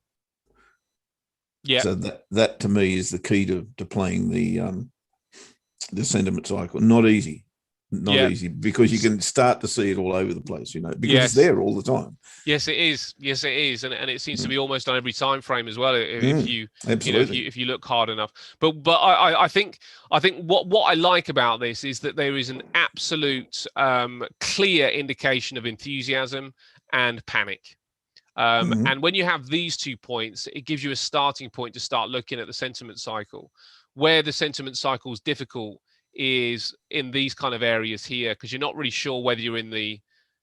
Yeah. So that to me is the key to playing the sentiment cycle. Not easy, because you can start to see it all over the place, because it's there all the time. Yes, it is. And it seems to be almost on every time frame as well. If you if you look hard enough. But I think what I like about this is that there is an absolute clear indication of enthusiasm and panic. And when you have these 2 points, it gives you a starting point to start looking at the sentiment cycle. Where the sentiment cycle is difficult is in these kind of areas here, because you're not really sure whether you're in the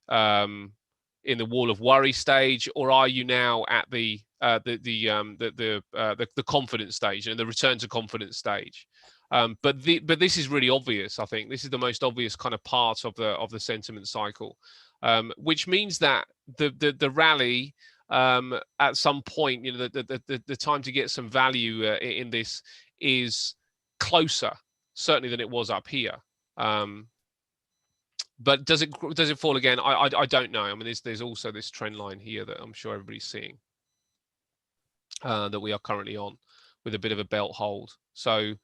wall of worry stage, or are you now at the confidence stage and the return to confidence stage. But this is really obvious. I think this is the most obvious kind of part of the sentiment cycle, which means that the rally at some point, the time to get some value in this is closer, certainly, than it was up here. But does it fall again? I don't know. I mean, there's also this trend line here that I'm sure everybody's seeing, that we are currently on, with a bit of a belt hold. So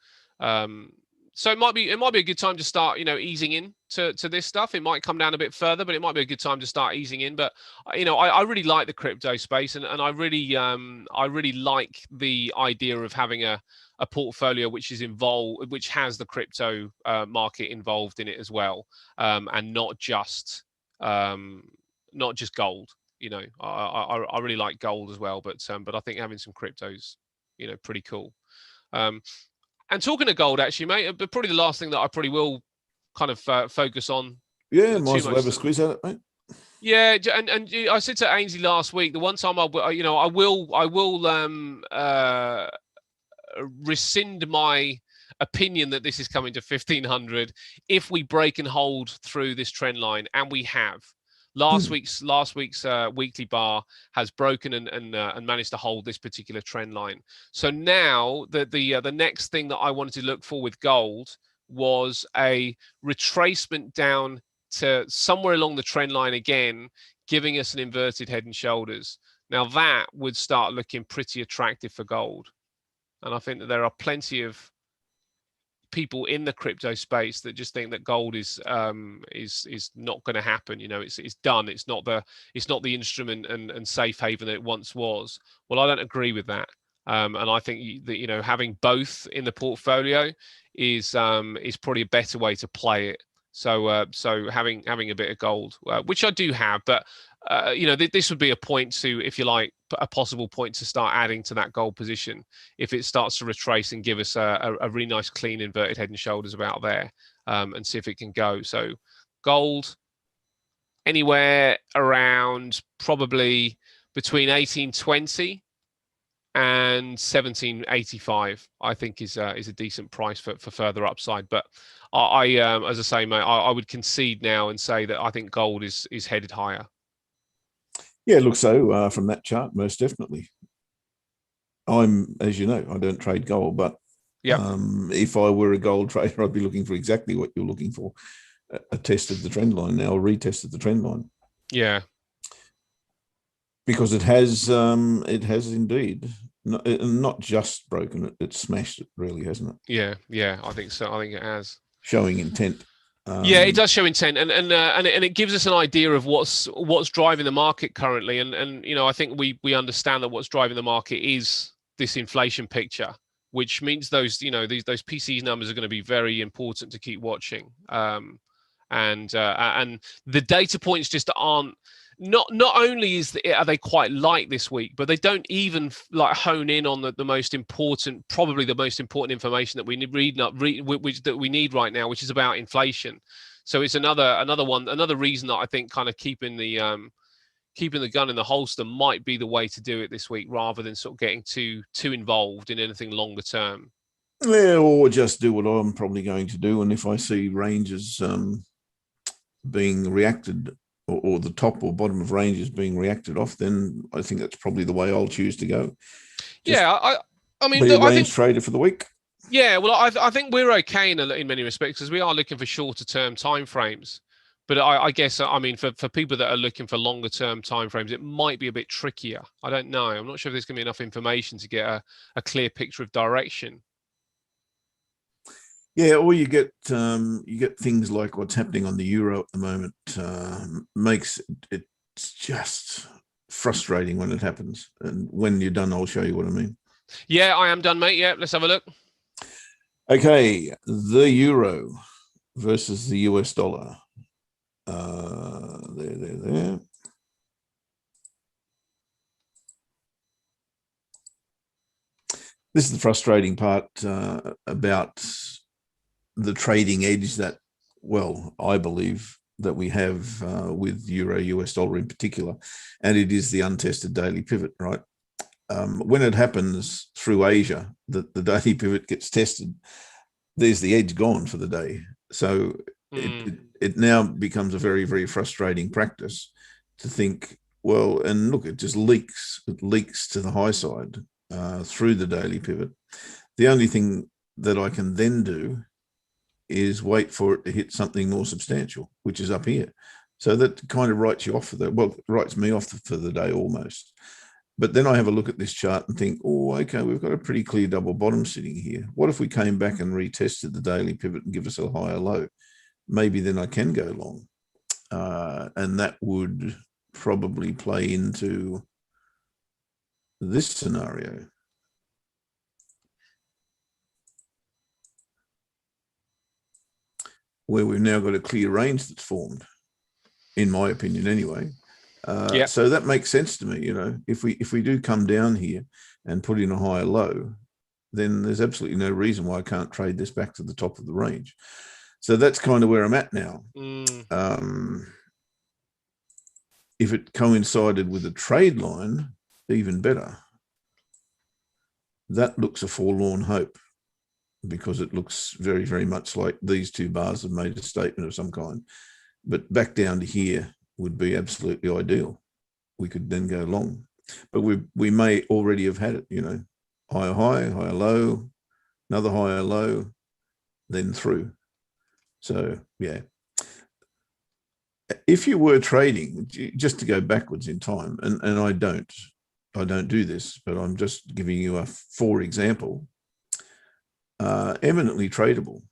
it might be a good time to start, easing in to this stuff. It might come down a bit further, but it might be a good time to start easing in. But I really like the crypto space, and I really like the idea of having a portfolio which has the crypto market involved in it as well, and not just gold. I really like gold as well, but I think having some cryptos, pretty cool. And talking of gold, actually, mate, but probably the last thing that I probably will kind of focus on. Yeah, might as well have a squeeze at it, mate. Yeah, and I said to Ainsley last week, the one time I will rescind my opinion that this is coming to 1500 if we break and hold through this trend line, and we have. Last week's weekly bar has broken and managed to hold this particular trend line. So now the next thing that I wanted to look for with gold was a retracement down to somewhere along the trend line again, giving us an inverted head and shoulders. Now that would start looking pretty attractive for gold. And I think that there are plenty of people in the crypto space that just think that gold is not going to happen. It's done. It's not the instrument and safe haven that it once was. Well, I don't agree with that. And I think that having both in the portfolio is probably a better way to play it. So having a bit of gold, which I do have, but this would be a point to, if you like, a possible point to start adding to that gold position if it starts to retrace and give us a really nice clean inverted head and shoulders about there, and see if it can go. So gold anywhere around probably between 1820 and 1785 I think is a decent price for further upside. But as I say, mate, I would concede now and say that I think gold is headed higher. Yeah, it looks so from that chart, most definitely. As you know, I don't trade gold, but if I were a gold trader, I'd be looking for exactly what you're looking for, a test of the trend line now, a retest of the trend line. Yeah. Because it has indeed not just broken it, it's smashed it, really, hasn't it? Yeah, I think so. I think it has. Showing intent. Yeah, it does show intent, and it gives us an idea of what's driving the market currently. And you know, I think we understand that what's driving the market is this inflation picture, which means those those PCE numbers are going to be very important to keep watching. And the data points just aren't. Not only are they quite light this week, but they don't even like hone in on the most important, probably the most important information that we need that we need right now, which is about inflation. So it's another reason that I think kind of keeping the gun in the holster might be the way to do it this week, rather than sort of getting too involved in anything longer term. Yeah, or just do what I'm probably going to do, and if I see ranges being reacted, or the top or bottom of ranges being reacted off, then I think that's probably the way I'll choose to go. I mean, be a range trader for the week. Yeah, well, I think we're okay in many respects, because we are looking for shorter term timeframes. But I guess, I mean, for people that are looking for longer term timeframes, it might be a bit trickier. I don't know. I'm not sure if there's going to be enough information to get a clear picture of direction. Yeah, or you get things like what's happening on the euro at the moment. Makes it's just frustrating when it happens. And when you're done, I'll show you what I mean. Yeah, I am done, mate. Yeah, let's have a look. Okay, the euro versus the US dollar. There. This is the frustrating part about the trading edge that, well, I believe that we have with euro US dollar in particular, and it is the untested daily pivot, right? When it happens through Asia, the daily pivot gets tested, there's the edge gone for the day. So it now becomes a very, very frustrating practice to think, well, and look, it just leaks. It leaks to the high side through the daily pivot. The only thing that I can then do is wait for it to hit something more substantial, which is up here. So that kind of writes you off for writes me off for the day almost. But then I have a look at this chart and think, oh, okay, we've got a pretty clear double bottom sitting here. What if we came back and retested the daily pivot and give us a higher low? Maybe then I can go long. And that would probably play into this scenario. Where we've now got a clear range that's formed, in my opinion anyway. So that makes sense to me. You know, if we do come down here and put in a higher low, then there's absolutely no reason why I can't trade this back to the top of the range. So that's kind of where I'm at now. If it coincided with a trade line, even better. That looks a forlorn hope, because it looks very, very much like these two bars have made a statement of some kind. But back down to here would be absolutely ideal. We could then go long. But we may already have had it, you know, higher high, higher low, another higher low, then through. So, yeah. If you were trading, just to go backwards in time, and I don't do this, but I'm just giving you a for example, eminently tradable.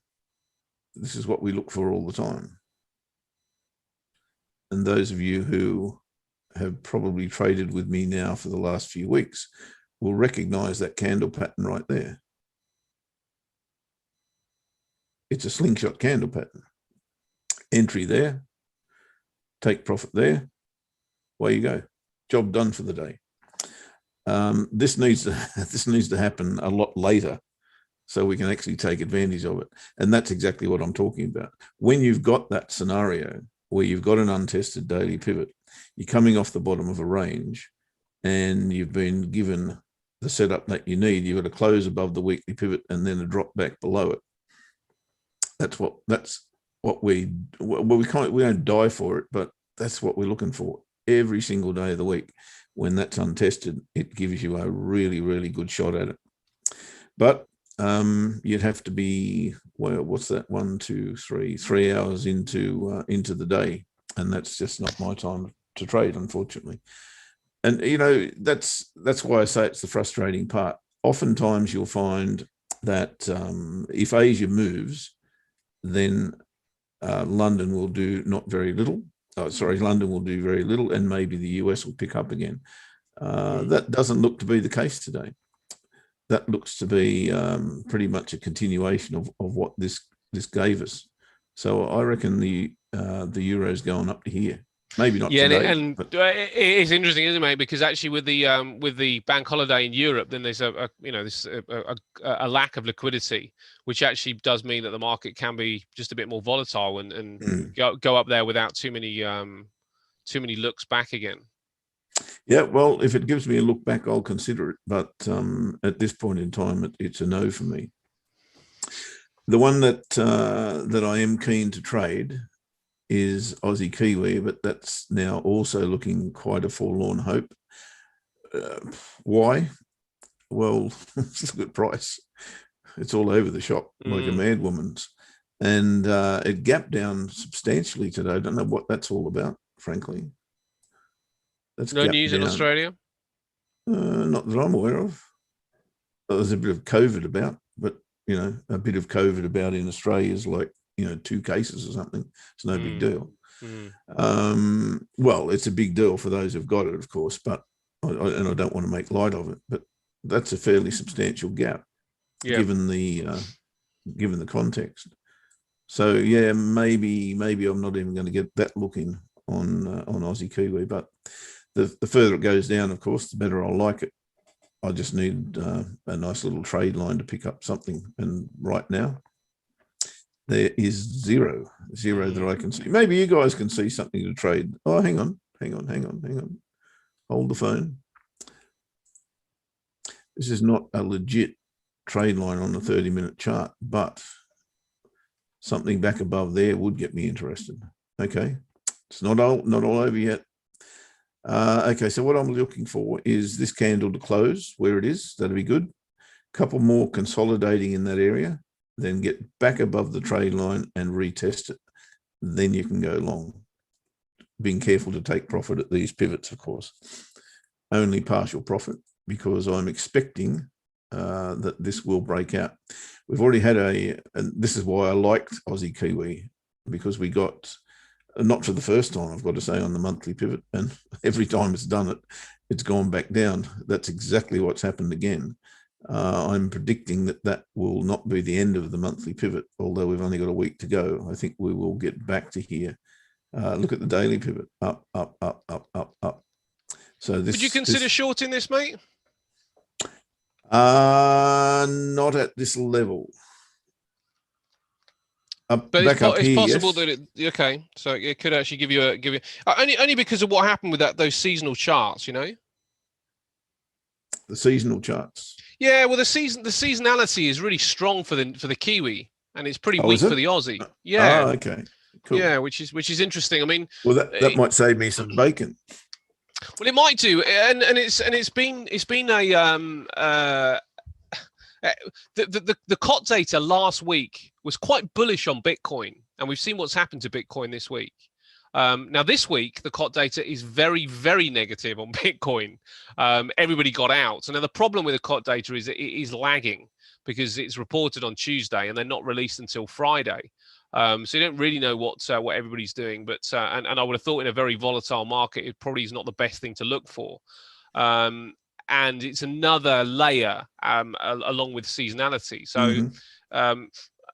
This is what we look for all the time. And those of you who have probably traded with me now for the last few weeks will recognize that candle pattern right there. It's a slingshot candle pattern. Entry there, take profit there, away you go. Job done for the day. This needs to happen a lot later, so we can actually take advantage of it. And that's exactly what I'm talking about. When you've got that scenario where you've got an untested daily pivot, you're coming off the bottom of a range, and you've been given the setup that you need. You've got to close above the weekly pivot and then a drop back below it. That's what we don't die for it, but that's what we're looking for every single day of the week. When that's untested, it gives you a really, really good shot at it. But you'd have to be, well, what's that? 1, 2, 3, 3 hours into the day, and that's just not my time to trade, unfortunately. And that's why I say it's the frustrating part. Oftentimes you'll find that if Asia moves, then London will do not very little. London will do very little, and maybe the US will pick up again. That doesn't look to be the case today. That looks to be pretty much a continuation of what this gave us. So I reckon the euro's going up to here. Maybe not today. And it is interesting, isn't it, mate? Because actually, with the bank holiday in Europe, then there's a lack of liquidity, which actually does mean that the market can be just a bit more volatile and go up there without too many looks back again. Yeah, well, if it gives me a look back, I'll consider it. But at this point in time, it's a no for me. The one that I am keen to trade is Aussie Kiwi, but that's now also looking quite a forlorn hope. Why? Well, look at price. It's all over the shop like a mad woman's. And it gapped down substantially today. I don't know what that's all about, frankly. That's no news in Australia? Not that I'm aware of. There's a bit of COVID about, but, a bit of COVID about in Australia is like, 2 cases or something. It's no big deal. Well, it's a big deal for those who've got it, of course, but I don't want to make light of it, but that's a fairly substantial gap given the context. So yeah, maybe I'm not even going to get that look in on Aussie Kiwi, but the further it goes down, of course, the better I'll like it. I just need a nice little trade line to pick up something, and right now there is zero that I can see. Maybe you guys can see something to trade. Oh, hang on. Hold the phone. This is not a legit trade line on the 30-minute chart, but something back above there would get me interested. Okay, it's not all over yet. Okay, so what I'm looking for is this candle to close where it is. That'll be good. A couple more consolidating in that area, then get back above the trade line and retest it. Then you can go long. Being careful to take profit at these pivots, of course. Only partial profit, because I'm expecting that this will break out. We've already had and this is why I liked Aussie Kiwi, because we got, not for the first time, I've got to say, on the monthly pivot, and every time it's done it, it's gone back down. That's exactly what's happened again. I'm predicting that will not be the end of the monthly pivot, although we've only got a week to go. I think we will get back to here. Look at the daily pivot, up, up, up, up, up, up. So this. Would you consider shorting this, mate? Not at this level. But it's possible here, that it. Okay, so it could actually give you only because of what happened with those seasonal charts, The seasonal charts. Yeah, well, the seasonality is really strong for the Kiwi, and it's pretty weak for the Aussie. Yeah. Oh, okay. Cool. Yeah, which is interesting. I mean, well, that might save me some bacon. Well, it might do, and it's been a the COT data last week was quite bullish on Bitcoin, and we've seen what's happened to Bitcoin this week. Now, this week, the COT data is very, very negative on Bitcoin. Everybody got out. So now the problem with the COT data is it is lagging because it's reported on Tuesday and they're not released until Friday. So you don't really know what everybody's doing. But and I would have thought in a very volatile market, it probably is not the best thing to look for. And it's another layer along with seasonality. So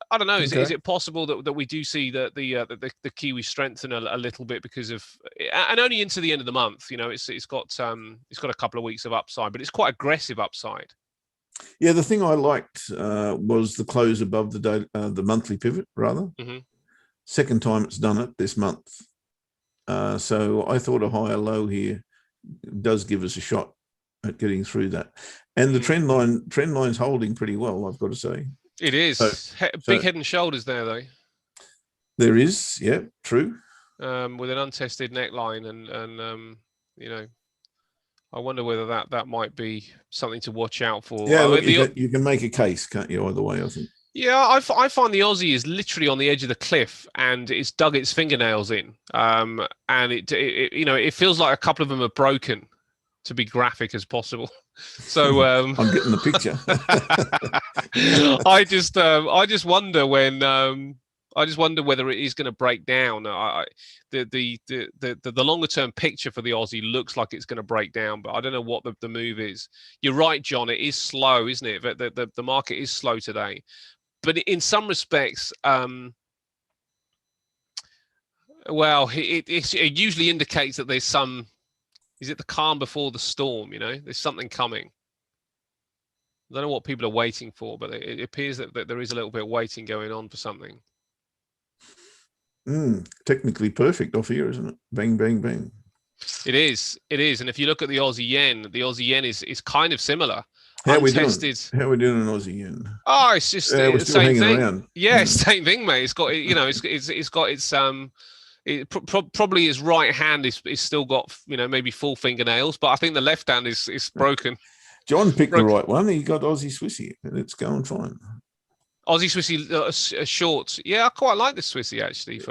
I don't know. Is it possible that we do see that the Kiwi strengthen a little bit because of, and only into the end of the month? It's got a couple of weeks of upside, but it's quite aggressive upside. Yeah, the thing I liked was the close above the monthly pivot, rather. Second time it's done it this month. So I thought a higher low here does give us a shot at getting through that. And the trend line's holding pretty well, I've got to say. It is. Big head and shoulders there, though. There is, yeah, true. With an untested neckline, and you know, I wonder whether that might be something to watch out for. Yeah, look, you can make a case, can't you? Either way, I think. Yeah, I find the Aussie is literally on the edge of the cliff, and it's dug its fingernails in. And it feels like a couple of them are broken, to be graphic as possible. So I'm getting the picture. I just wonder when. I just wonder whether it is going to break down. The longer term picture for the Aussie looks like it's going to break down, but I don't know what the move is. You're right, John. It is slow, isn't it? The market is slow today, but in some respects, well, it usually indicates that there's some. Is it the calm before the storm? You know, there's something coming. I don't know what people are waiting for, but it appears that there is a little bit of waiting going on for something. Technically perfect off here, isn't it? Bang, bang, bang. It is. And if you look at the Aussie Yen is kind of similar. How are we doing? How are we doing in Aussie Yen? Oh, it's just we're still same thing. Around. Yeah, same thing, mate. It's got it's got its probably his right hand is still got maybe full fingernails, but I think the left hand is broken. John picked the right one. He got Aussie Swissy, and it's going fine. Aussie Swissy shorts. Yeah, I quite like the Swissy actually.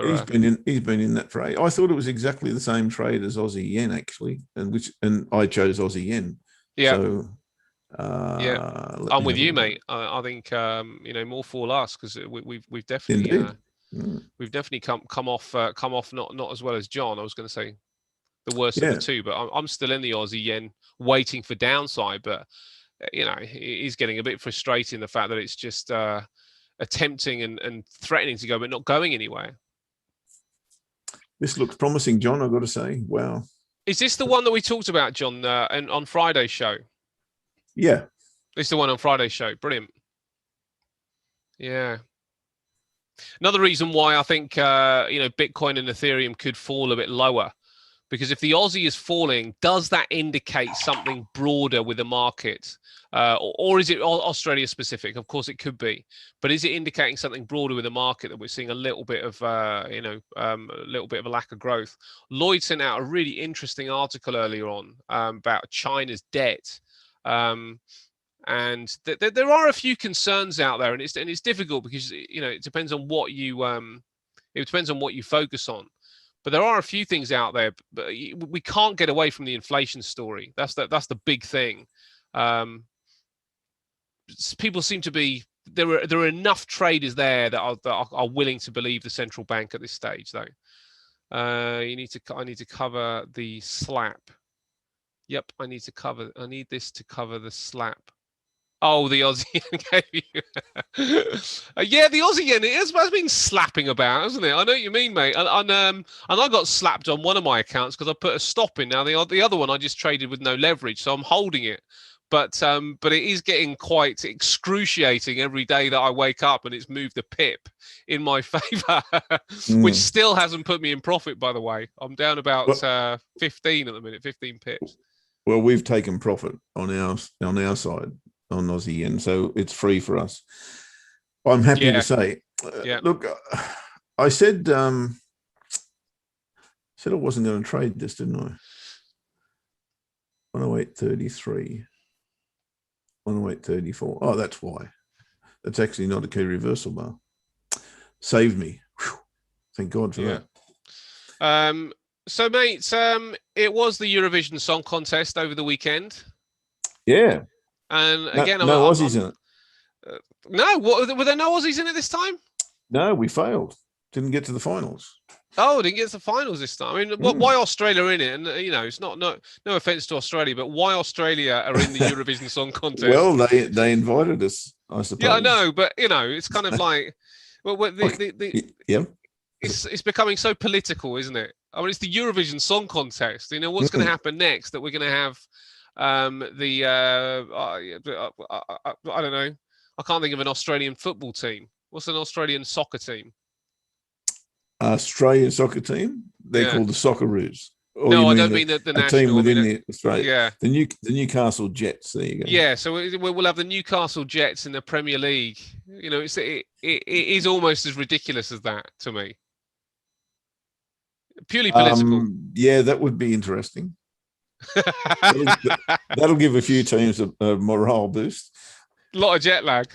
He's been in that trade. I thought it was exactly the same trade as Aussie Yen actually, and I chose Aussie Yen. Yeah. So I'm with you, mate. I think more for us because we've definitely we've definitely come off not as well as John. I was going to say the worst of the two, but I'm still in the Aussie Yen waiting for downside, but he's getting a bit frustrating the fact that it's just attempting and threatening to go but not going anywhere. This looks promising, John, I've got to say. Wow. Is this the one that we talked about, John, on Friday's show? Yeah. It's the one on Friday's show. Brilliant. Yeah. Another reason why I think Bitcoin and Ethereum could fall a bit lower, because if the Aussie is falling, does that indicate something broader with the market? Or is it Australia specific? Of course, it could be. But is it indicating something broader with the market that we're seeing a little bit of, a little bit of a lack of growth? Lloyd sent out a really interesting article earlier on about China's debt. And there are a few concerns out there, and it's difficult because it depends on what you focus on. But there are a few things out there, but we can't get away from the inflation story. That's the big thing. People seem to be there are enough traders there that are willing to believe the central bank at this stage, though. I need to cover the slap. Yep, I need this to cover the slap. Oh, the Aussie Yen gave you. Yeah, the Aussie Yen, it has been slapping about, hasn't it? I know what you mean, mate. And I got slapped on one of my accounts because I put a stop in. Now the other one I just traded with no leverage, so I'm holding it. But it is getting quite excruciating every day that I wake up, and it's moved a pip in my favour, which still hasn't put me in profit, by the way. I'm down about 15 at the minute, 15 pips. Well, we've taken profit on our side on Aussie Yen, so it's free for us. I'm happy to say. Look, I said I wasn't going to trade this, didn't I? 108.33, 108.34. Oh, that's why. That's actually not a key reversal bar. Saved me. Whew. Thank God for that. So, mate, it was the Eurovision Song Contest over the weekend. Yeah. And again, no Aussies in it. No, were there no Aussies in it this time? No, we failed. Didn't get to the finals. Oh, didn't get to the finals this time. I mean, why Australia in it? And it's not no offense to Australia, but why Australia are in the Eurovision Song Contest? Well, they invited us, I suppose. Yeah, I know, but it's kind of like, it's becoming so political, isn't it? I mean, it's the Eurovision Song Contest. What's going to happen next? That we're going to have I don't know. I can't think of an Australian football team. What's an Australian soccer team? Australian soccer team? They're called the Socceroos. Or No, you I mean don't mean the a team national. I within mean, the Australia? yeah. The Newcastle Jets. There you go. Yeah, so we'll have the Newcastle Jets in the Premier League. You know, it is almost as ridiculous as that to me. Purely political. Yeah, that would be interesting. That'll give a few teams a morale boost. A lot of jet lag.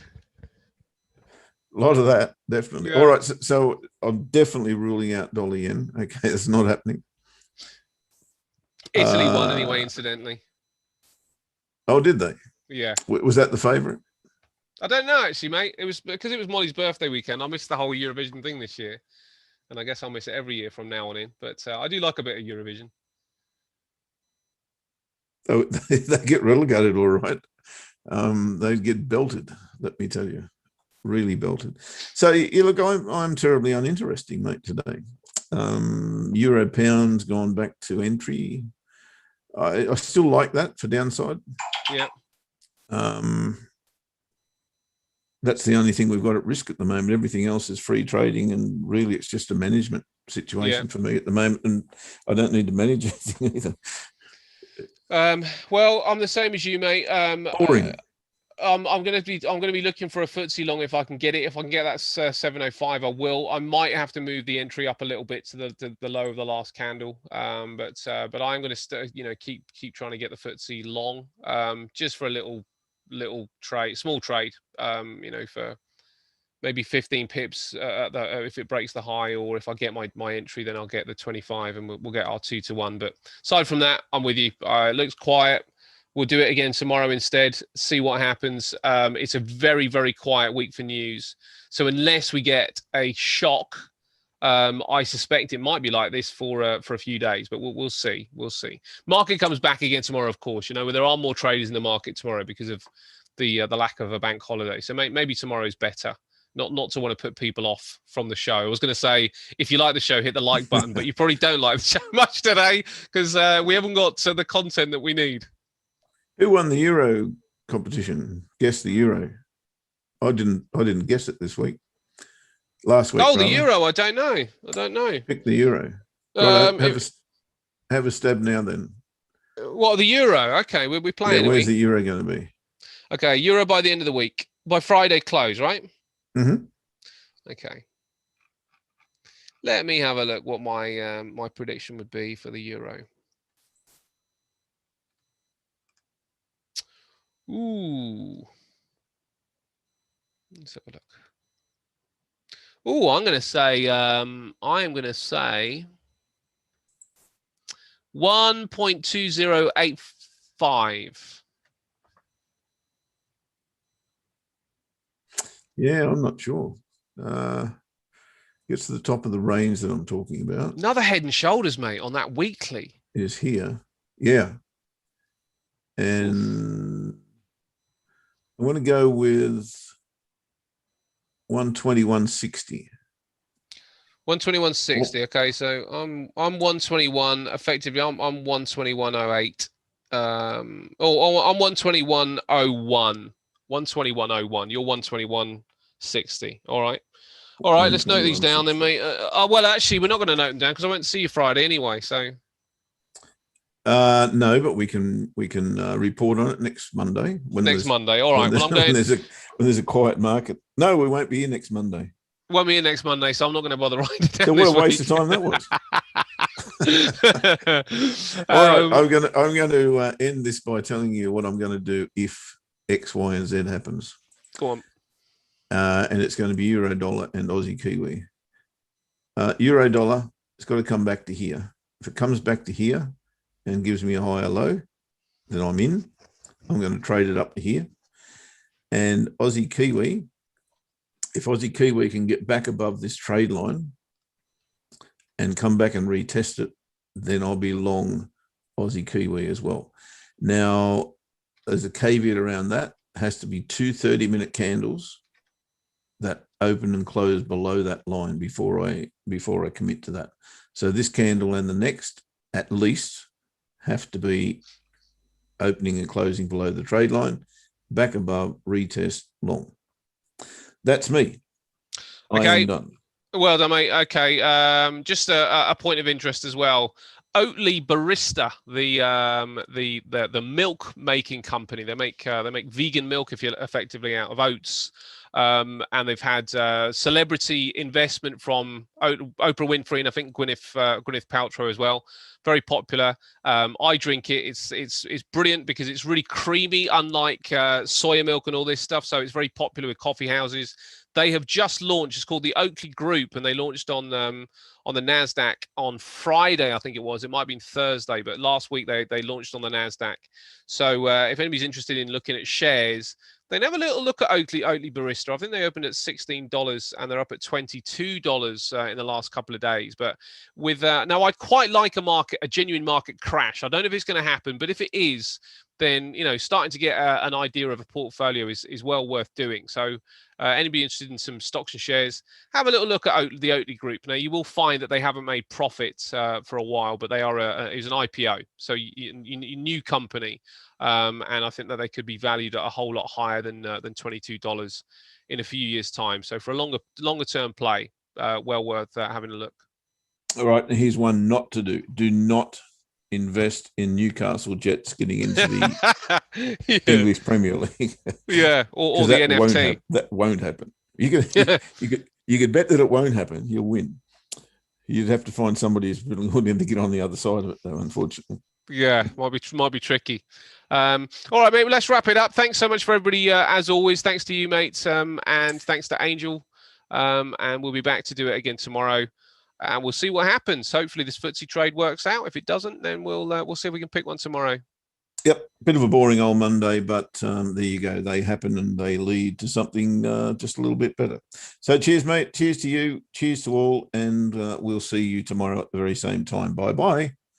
A lot of that, definitely. Yeah. All right, so I'm definitely ruling out Dolly Yen. Okay, it's not happening. Italy won anyway, incidentally. Oh, did they? Yeah. Was that the favourite? I don't know, actually, mate. It was because it was Molly's birthday weekend. I missed the whole Eurovision thing this year. And I guess I'll miss it every year from now on in. But I do like a bit of Eurovision. Oh, they get relegated, all right. They'd get belted, let me tell you. Really belted. So you look, I'm terribly uninteresting, mate, today. Euro pound's gone back to entry. I still like that for downside. Yeah. That's the only thing we've got at risk at the moment. Everything else is free trading, and really it's just a management situation for me at the moment, and I don't need to manage anything either. Well, I'm the same as you, mate. Boring. I'm gonna be looking for a FTSE long if I can get it. If I can get that 705, I will. I might have to move the entry up a little bit to the low of the last candle. But I'm gonna keep trying to get the FTSE long. Just for a little trade, small trade. For maybe 15 pips if it breaks the high, or if I get my entry, then I'll get the 25, and we'll get our 2-to-1. But aside from that, I'm with you. It looks quiet. We'll do it again tomorrow instead. See what happens. It's a very, very quiet week for news. So unless we get a shock, I suspect it might be like this for a few days. But we'll see. We'll see. Market comes back again tomorrow, of course. There are more traders in the market tomorrow because of the lack of a bank holiday. So maybe tomorrow's better. Not to want to put people off from the show. I was going to say, if you like the show, hit the like button. But you probably don't like the show much today because we haven't got the content that we need. Who won the Euro competition? Guess the Euro. I didn't guess it this week. Last week. Oh, the Euro. I don't know. Pick the Euro. Have a stab now then. What, the Euro? Okay, we'll be playing. Yeah, where's the Euro going to be? Okay, Euro by the end of the week. By Friday close, right? Mm-hmm. Okay. Let me have a look what my my prediction would be for the Euro. Ooh. Let's have a look. Ooh, I'm going to say, I am going to say 1.2085. Yeah, I'm not sure. Gets to the top of the range that I'm talking about. Another head and shoulders, mate, on that weekly. Is here. Yeah. And I'm going to go with 121.60. 121.60. Okay, so I'm 121. Effectively, I'm 121.08. I'm 121.01. 121.01. You're 121.60. All right. All right. Let's note these down then, mate. Well, actually, we're not going to note them down because I won't see you Friday anyway. So. No, but we can report on it next Monday. Next Monday. All right. Well, I'm going. When there's a quiet market. No, we won't be here next Monday. Won't be here next Monday, so I'm not going to bother writing it down. So what a waste of time that was. All right, I'm going to end this by telling you what I'm going to do if X, Y, and Z happens. Go on. And it's going to be Euro dollar and Aussie Kiwi. Euro dollar, it's got to come back to here. If it comes back to here and gives me a higher low, then I'm in. I'm going to trade it up to here. And Aussie Kiwi, if Aussie Kiwi can get back above this trade line and come back and retest it, then I'll be long Aussie Kiwi as well. Now, there's a caveat around that. It has to be two 30-minute candles that open and close below that line before I commit to that. So this candle and the next at least have to be opening and closing below the trade line, back above, retest, long. That's me. Okay. I am done. Well done, mate. Okay. Just a point of interest as well. Oatly Barista, the milk making company. They make vegan milk if you're effectively out of oats. And they've had celebrity investment from Oprah Winfrey and I think Gwyneth Paltrow as well. Very popular. I drink it. It's brilliant because it's really creamy, unlike soya milk and all this stuff. So it's very popular with coffee houses. They have just launched. It's called the Oatly Group, and they launched on the Nasdaq on Friday, I think it was. It might have been Thursday, but last week they launched on the Nasdaq. So if anybody's interested in looking at shares, then have a little look at Oatly Barista. I think they opened at $16 and they're up at $22 in the last couple of days. But with now, I'd quite like a genuine market crash. I don't know if it's going to happen, but if it is, then starting to get an idea of a portfolio is well worth doing. So anybody interested in some stocks and shares, have a little look at the Oatly Group. Now you will find that they haven't made profits for a while, but they are is an IPO, so a new company, and I think that they could be valued at a whole lot higher than $22 in a few years' time. So for a longer term play, well worth having a look. All right, and here's one not to do: do not invest in Newcastle Jets getting into the English Premier League. Or the NFT. That won't happen. You could bet that it won't happen. You'll win. You'd have to find somebody who's willing to get on the other side of it, though, unfortunately. Yeah, might be tricky. All right, mate. Well, let's wrap it up. Thanks so much for everybody, as always. Thanks to you, mates, and thanks to Angel. And we'll be back to do it again tomorrow. And we'll see what happens. Hopefully this FTSE trade works out. If it doesn't, then we'll see if we can pick one tomorrow. Yep, bit of a boring old Monday, but there you go. They happen and they lead to something just a little bit better. So cheers, mate. Cheers to you. Cheers to all. And we'll see you tomorrow at the very same time. Bye-bye.